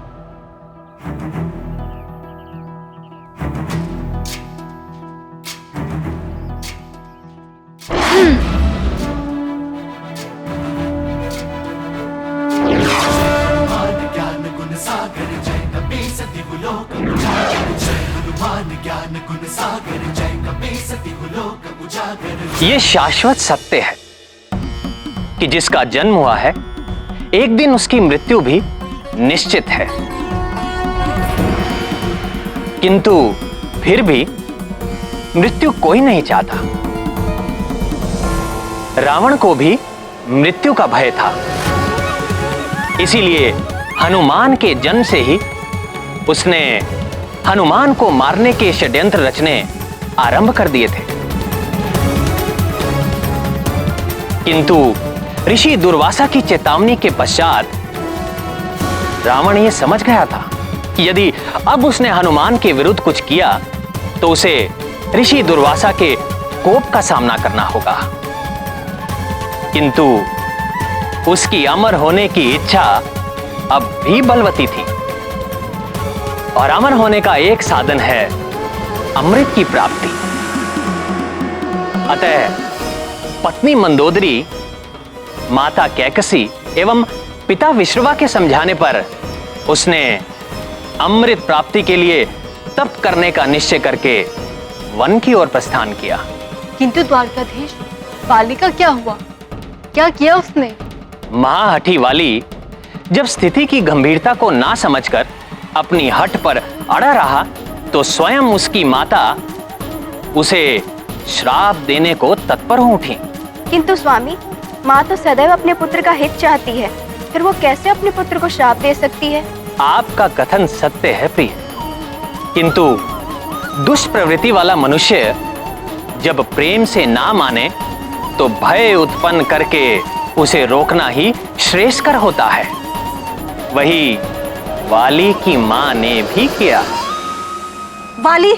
ये शाश्वत सत्य है कि जिसका जन्म हुआ है एक दिन उसकी मृत्यु भी निश्चित है, किंतु फिर भी मृत्यु कोई नहीं चाहता। रावण को भी मृत्यु का भय था, इसीलिए हनुमान के जन्म से ही उसने हनुमान को मारने के षड्यंत्र रचने आरंभ कर दिए थे। किंतु ऋषि दुर्वासा की चेतावनी के पश्चात रावण यह समझ गया था कि यदि अब उसने हनुमान के विरुद्ध कुछ किया तो उसे ऋषि दुर्वासा के कोप का सामना करना होगा। किंतु उसकी अमर होने की इच्छा अब भी बलवती थी, और अमर होने का एक साधन है अमृत की प्राप्ति। अतः पत्नी मंदोदरी, माता कैकसी एवं पिता विश्रवा के समझाने पर उसने अमृत प्राप्ति के लिए तप करने का निश्चय करके वन की ओर प्रस्थान किया। किंतु द्वारकाधीश, वाली का क्या हुआ? क्या किया उसने? महाहठी वाली जब स्थिति की गंभीरता को ना समझकर अपनी हठ पर अड़ा रहा तो स्वयं उसकी माता उसे श्राप देने को तत्पर हो उठी। किंतु स्वामी, माँ तो सदैव अपने पुत्र का हित चाहती है, फिर वो कैसे अपने पुत्र को श्राप दे सकती है? आपका कथन सत्य है प्रिय, किंतु दुष्प्रवृत्ति वाला मनुष्य जब प्रेम से ना माने तो भय उत्पन्न करके उसे रोकना ही श्रेयस्कर होता है। वही वाली की मां ने भी किया। वाली,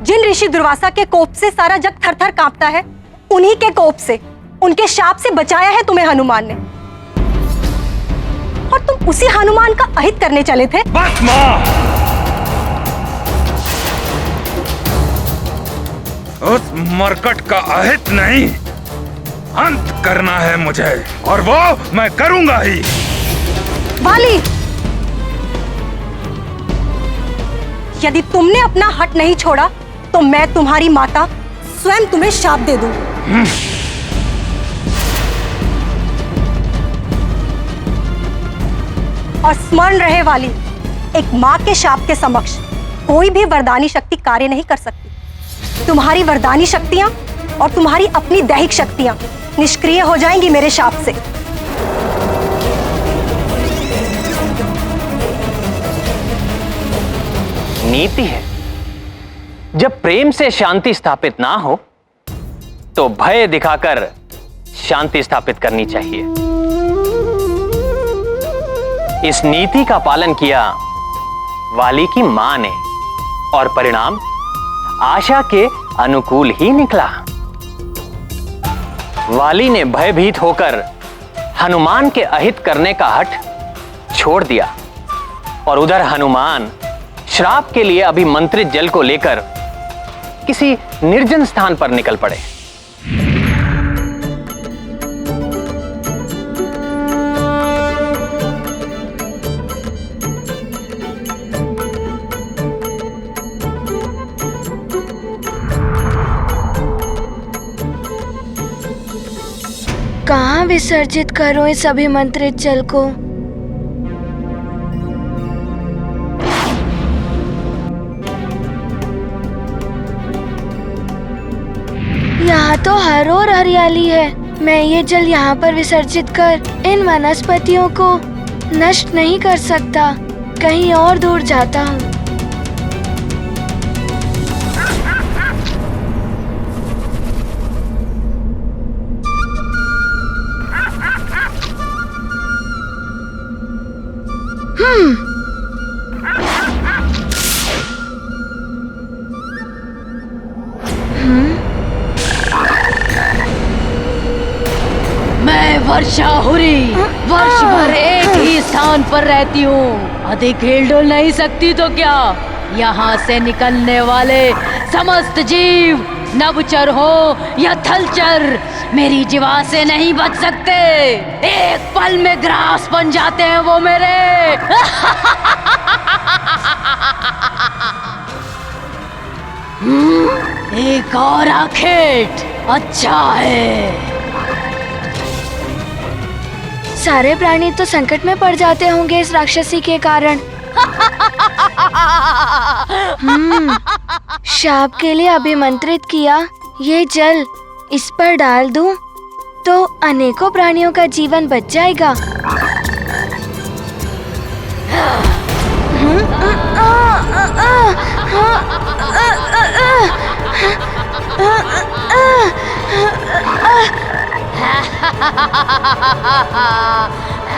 जिन ऋषि दुर्वासा के कोप से सारा जग थर-थर कांपता है, उन्हीं के कोप से, उनके शाप से बचाया है तुम्हें हनुमान ने। और तुम उसी हनुमान का अहित करने चले थे। बस मां, उस मरकट का अहित नहीं, अंत करना है मुझे, और वो मैं करूंगा ही। वाली, यदि तुमने अपना हट नहीं छोड़ा तो मैं तुम्हारी माता स्वयं तुम्हें शाप दे दूं। और स्मरण रहे वाली, एक मां के शाप के समक्ष कोई भी वरदानी शक्ति कार्य नहीं कर सकती। तुम्हारी वरदानी शक्तियां और तुम्हारी अपनी दैहिक शक्तियां निष्क्रिय हो जाएंगी मेरे शाप से। नीति है, जब प्रेम से शांति स्थापित ना हो तो भय दिखाकर शांति स्थापित करनी चाहिए। इस नीति का पालन किया वाली की मां ने, और परिणाम आशा के अनुकूल ही निकला। वाली ने भयभीत होकर हनुमान के अहित करने का हठ छोड़ दिया, और उधर हनुमान श्राप के लिए अभिमंत्रित जल को लेकर किसी निर्जन स्थान पर निकल पड़े। कहाँ विसर्जित करूं इस अभिमंत्रित जल को? यहाँ तो हर ओर हरियाली है। मैं ये जल यहाँ पर विसर्जित कर इन वनस्पतियों को नष्ट नहीं कर सकता। कहीं और दूर जाता हूँ। मैं वर्षाहुरी वर्ष भर एक ही स्थान पर रहती हूँ। अधिक हिल डुल नहीं सकती तो क्या? यहाँ से निकलने वाले समस्त जीव, नभचर हो या थलचर, मेरी जीवा से नहीं बच सकते। एक पल में ग्रास बन जाते हैं वो मेरे। एक और आखेट अच्छा है। सारे प्राणी तो संकट में पड़ जाते होंगे इस राक्षसी के कारण। शाप के लिए अभिमंत्रित किया ये जल इस पर डाल दूं तो अनेकों प्राणियों का जीवन बच जाएगा।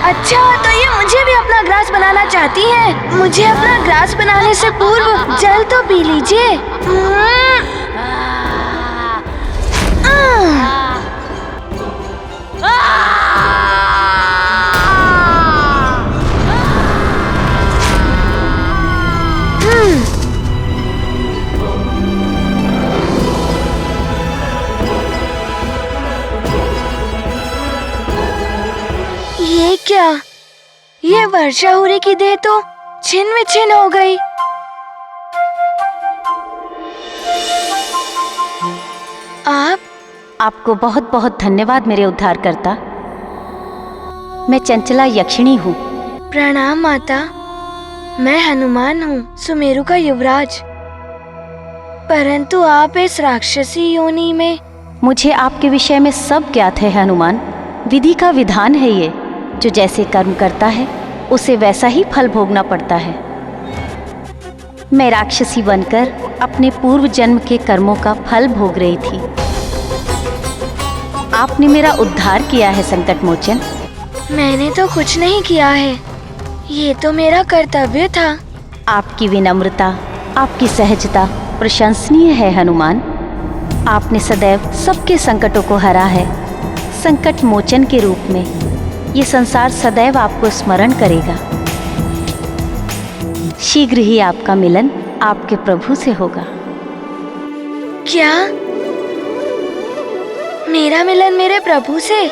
अच्छा, तो ये मुझे भी अपना ग्रास बनाना चाहती है। मुझे अपना ग्रास बनाने से पूर्व जल तो पी लीजिए। ये क्या? ये वर्षाहुरी की देह तो छिन विछिन हो गई। आपको बहुत बहुत धन्यवाद मेरे उद्धारकर्ता। मैं चंचला यक्षिणी हूँ। प्रणाम माता। मैं हनुमान हूँ, सुमेरु का युवराज। परंतु आप इस राक्षसी योनि में। मुझे आपके विषय में सब ज्ञात है हनुमान। विधि का विधान है ये, जो जैसे कर्म करता है उसे वैसा ही फल भोगना पड़ता है। मैं राक्षसी बनकर अपने पूर्व जन्म के कर्मों का फल भोग रही थी। आपने मेरा उद्धार किया है संकट मोचन। मैंने तो कुछ नहीं किया है। ये तो मेरा कर्तव्य था। आपकी विनम्रता, आपकी सहजता प्रशंसनीय है हनुमान। आपने सदैव सबके संकटों को हरा है। संकट मोचन के रूप में ये संसार सदैव आपको स्मरण करेगा। शीघ्र ही आपका मिलन आपके प्रभु से होगा। क्या? मेरा मिलन मेरे प्रभु से?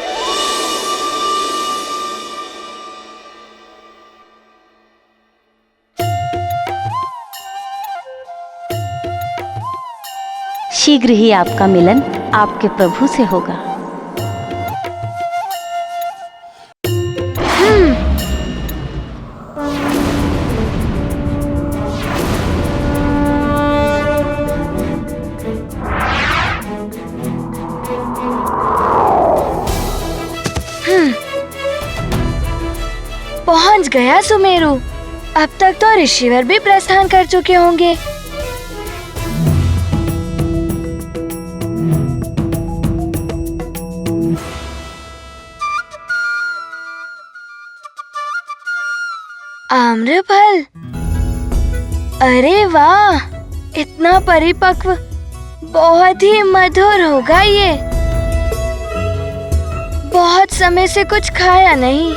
शीघ्र ही आपका मिलन आपके प्रभु से होगा। पहुंच गया सुमेरु। अब तक तो ऋषिवर भी प्रस्थान कर चुके होंगे। आम्रफल, अरे वाह, इतना परिपक्व, बहुत ही मधुर होगा ये। बहुत समय से कुछ खाया नहीं।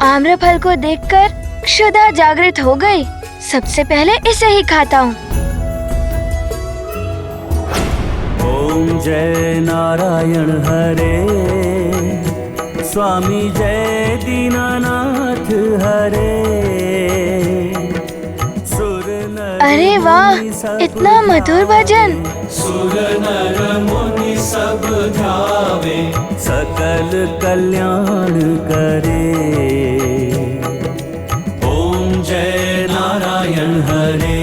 आम्रफल को देखकर क्षुधा जागृत हो गई। सबसे पहले इसे ही खाता हूँ। ओम जय नारायण हरे, स्वामी जय दीनानाथ हरे। अरे वाह, इतना मधुर भजन। सुर नर मुनि सब गावे, सकल कल्याण करे। ओम जय नारायण हरे।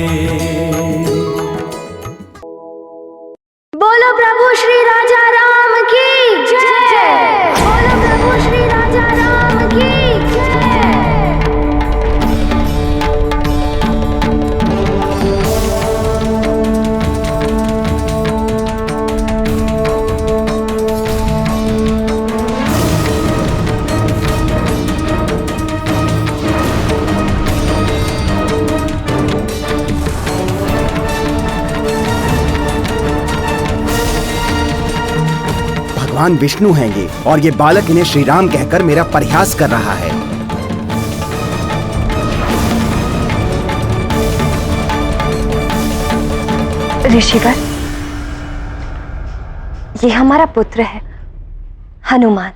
बोलो प्रभु श्री राजा राम की जय। बोलो प्रभु श्री राजा राम की जय। भगवान विष्णु हैं ये, और ये बालक इन्हें श्री राम कहकर मेरा परिहास कर रहा है। ऋषिवर, ये हमारा पुत्र है हनुमान।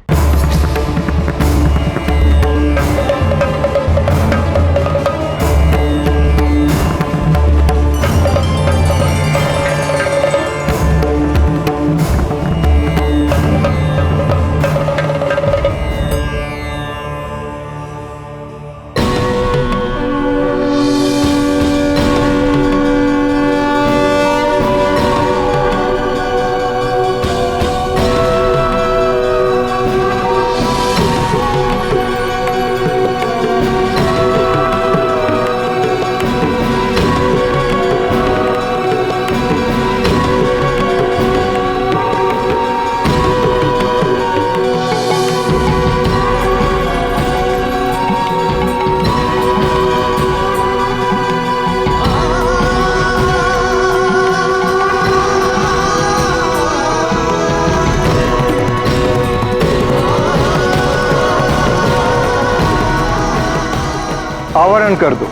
आवरण कर दो,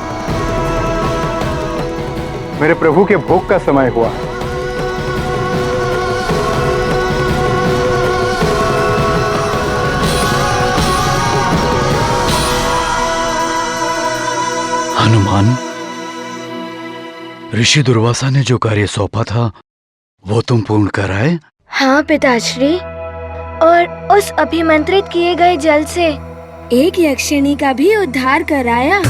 मेरे प्रभु के भोग का समय हुआ है। हनुमान, ऋषि दुर्वासा ने जो कार्य सौंपा था वो तुम पूर्ण कराए? हाँ पिताश्री, और उस अभिमंत्रित किए गए जल से एक यक्षिणी का भी उद्धार कराया।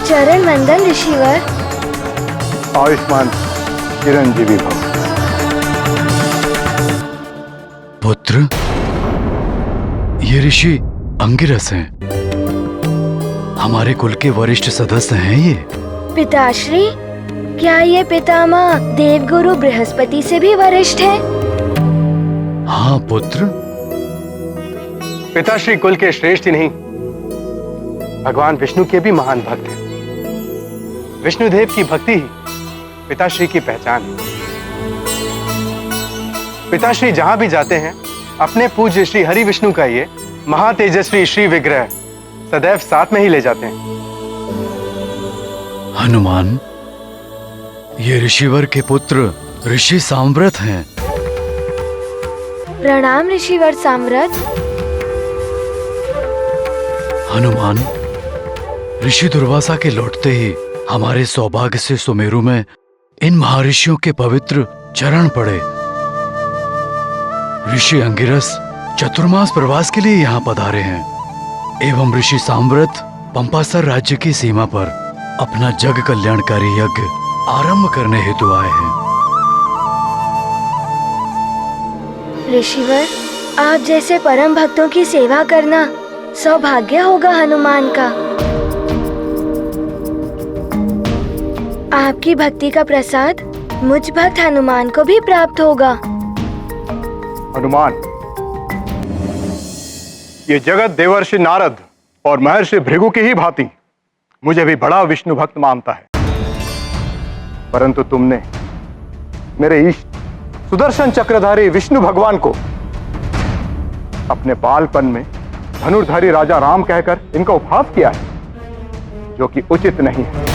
चरण वंदन ऋषिवर। आयुष्मान चिरंजीवी भव। पुत्र, ये ऋषि अंगिरस हैं। हमारे कुल के वरिष्ठ सदस्य हैं ये। पिताश्री, क्या ये पितामह देवगुरु बृहस्पति से भी वरिष्ठ हैं? हाँ पुत्र। पिताश्री कुल के श्रेष्ठ ही नहीं, भगवान विष्णु के भी महान भक्त हैं। विष्णुदेव की भक्ति ही पिताश्री की पहचान है। पिताश्री जहां भी जाते हैं अपने पूज्य श्री हरि विष्णु का ये महातेजस्वी श्री विग्रह सदैव साथ में ही ले जाते हैं। हनुमान, ये ऋषिवर के पुत्र ऋषि साम्व्रत हैं। प्रणाम ऋषिवर साम्व्रत। हनुमान, ऋषि दुर्वासा के लौटते ही हमारे सौभाग्य से सुमेरु में इन महर्षियों के पवित्र चरण पड़े। ऋषि अंगिरस चतुर्मास प्रवास के लिए यहाँ पधारे हैं एवं ऋषि साम्व्रत पंपासर राज्य की सीमा पर अपना जग कल्याणकारी यज्ञ आरंभ करने हेतु आए हैं। ऋषिवर, आप जैसे परम भक्तों की सेवा करना सौभाग्य होगा हनुमान का। आपकी भक्ति का प्रसाद मुझ भक्त हनुमान को भी प्राप्त होगा। हनुमान, ये जगत देवर्षि नारद और महर्षि भृगु की ही भांति मुझे भी बड़ा विष्णु भक्त मानता है, परंतु तुमने मेरे इष्ट सुदर्शन चक्रधारी विष्णु भगवान को अपने बालपन में धनुर्धारी राजा राम कहकर इनका उपहास किया है, जो कि उचित नहीं है।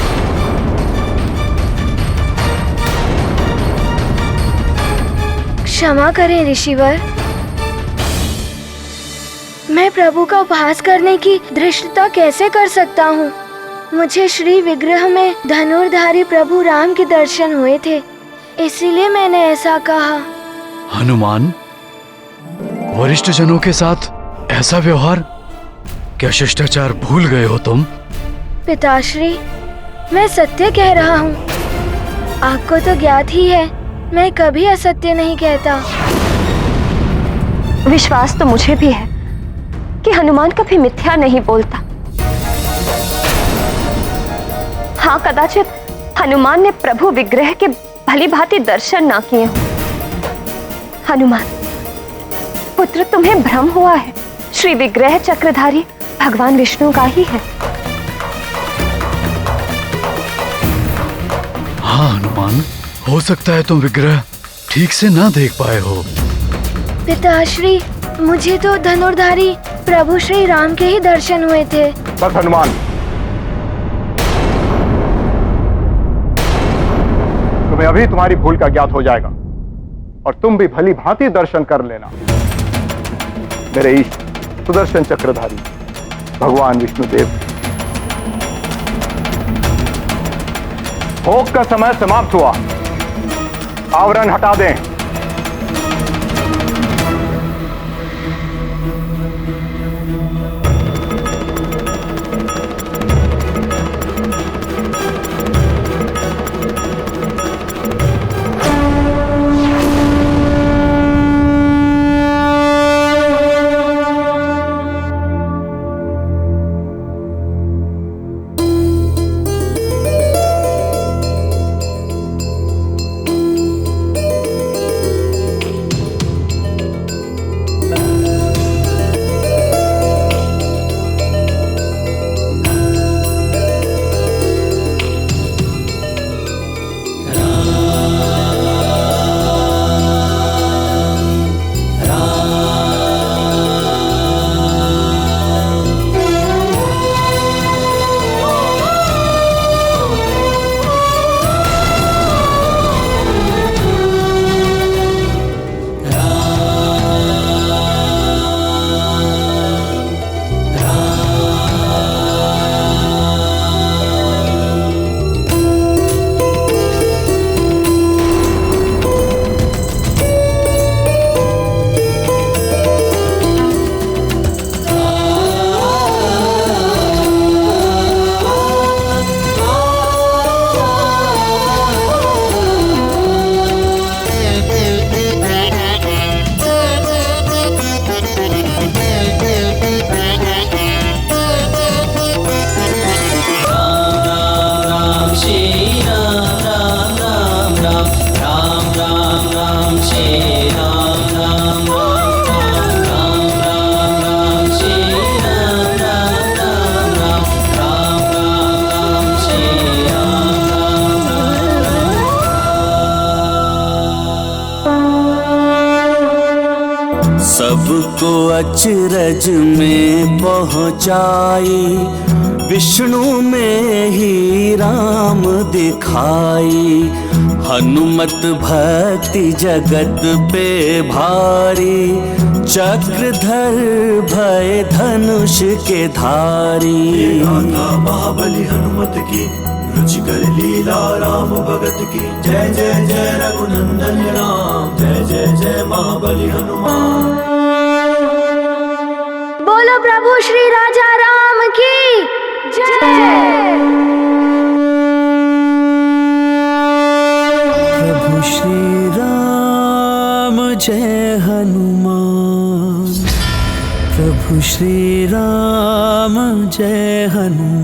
क्षमा करें ऋषिवर, मैं प्रभु का उपहास करने की धृष्टता कैसे कर सकता हूँ? मुझे श्री विग्रह में धनुर्धारी प्रभु राम के दर्शन हुए थे, इसीलिए मैंने ऐसा कहा। हनुमान, वरिष्ठ जनों के साथ ऐसा व्यवहार, क्या शिष्टाचार भूल गए हो तुम? पिताश्री, मैं सत्य कह रहा हूँ। आपको तो ज्ञात ही है, मैं कभी असत्य नहीं कहता। विश्वास तो मुझे भी है कि हनुमान कभी मिथ्या नहीं बोलता। हाँ, कदाचित हनुमान ने प्रभु विग्रह के भली भांति दर्शन ना किए हों। हनुमान पुत्र, तुम्हें भ्रम हुआ है। श्री विग्रह चक्रधारी भगवान विष्णु का ही है। हाँ हनुमान, हो सकता है तुम विग्रह ठीक से ना देख पाए हो। पिताश्री, मुझे तो धनुर्धारी प्रभु श्री राम के ही दर्शन हुए थे। बस हनुमान, तुम्हें अभी तुम्हारी भूल का ज्ञात हो जाएगा और तुम भी भली भांति दर्शन कर लेना मेरे इष्ट सुदर्शन चक्रधारी भगवान विष्णुदेव। भोग का समय समाप्त हुआ, आवरण हटा दें। सबको अचरज में पहुँचाई, विष्णु में ही राम दिखाई। हनुमत भक्ति जगत पे भारी, चक्रधर भय धनुष के धारी। महाबली हनुमत की रुचिकर लीला राम भगत की, जय जय जय रघुनंदन राम, जय जय जय महाबली हनुमान। बोलो प्रभु श्री राजा राम की जय। प्रभु श्री राम जय हनुमान, प्रभु श्री राम जय हनुमान।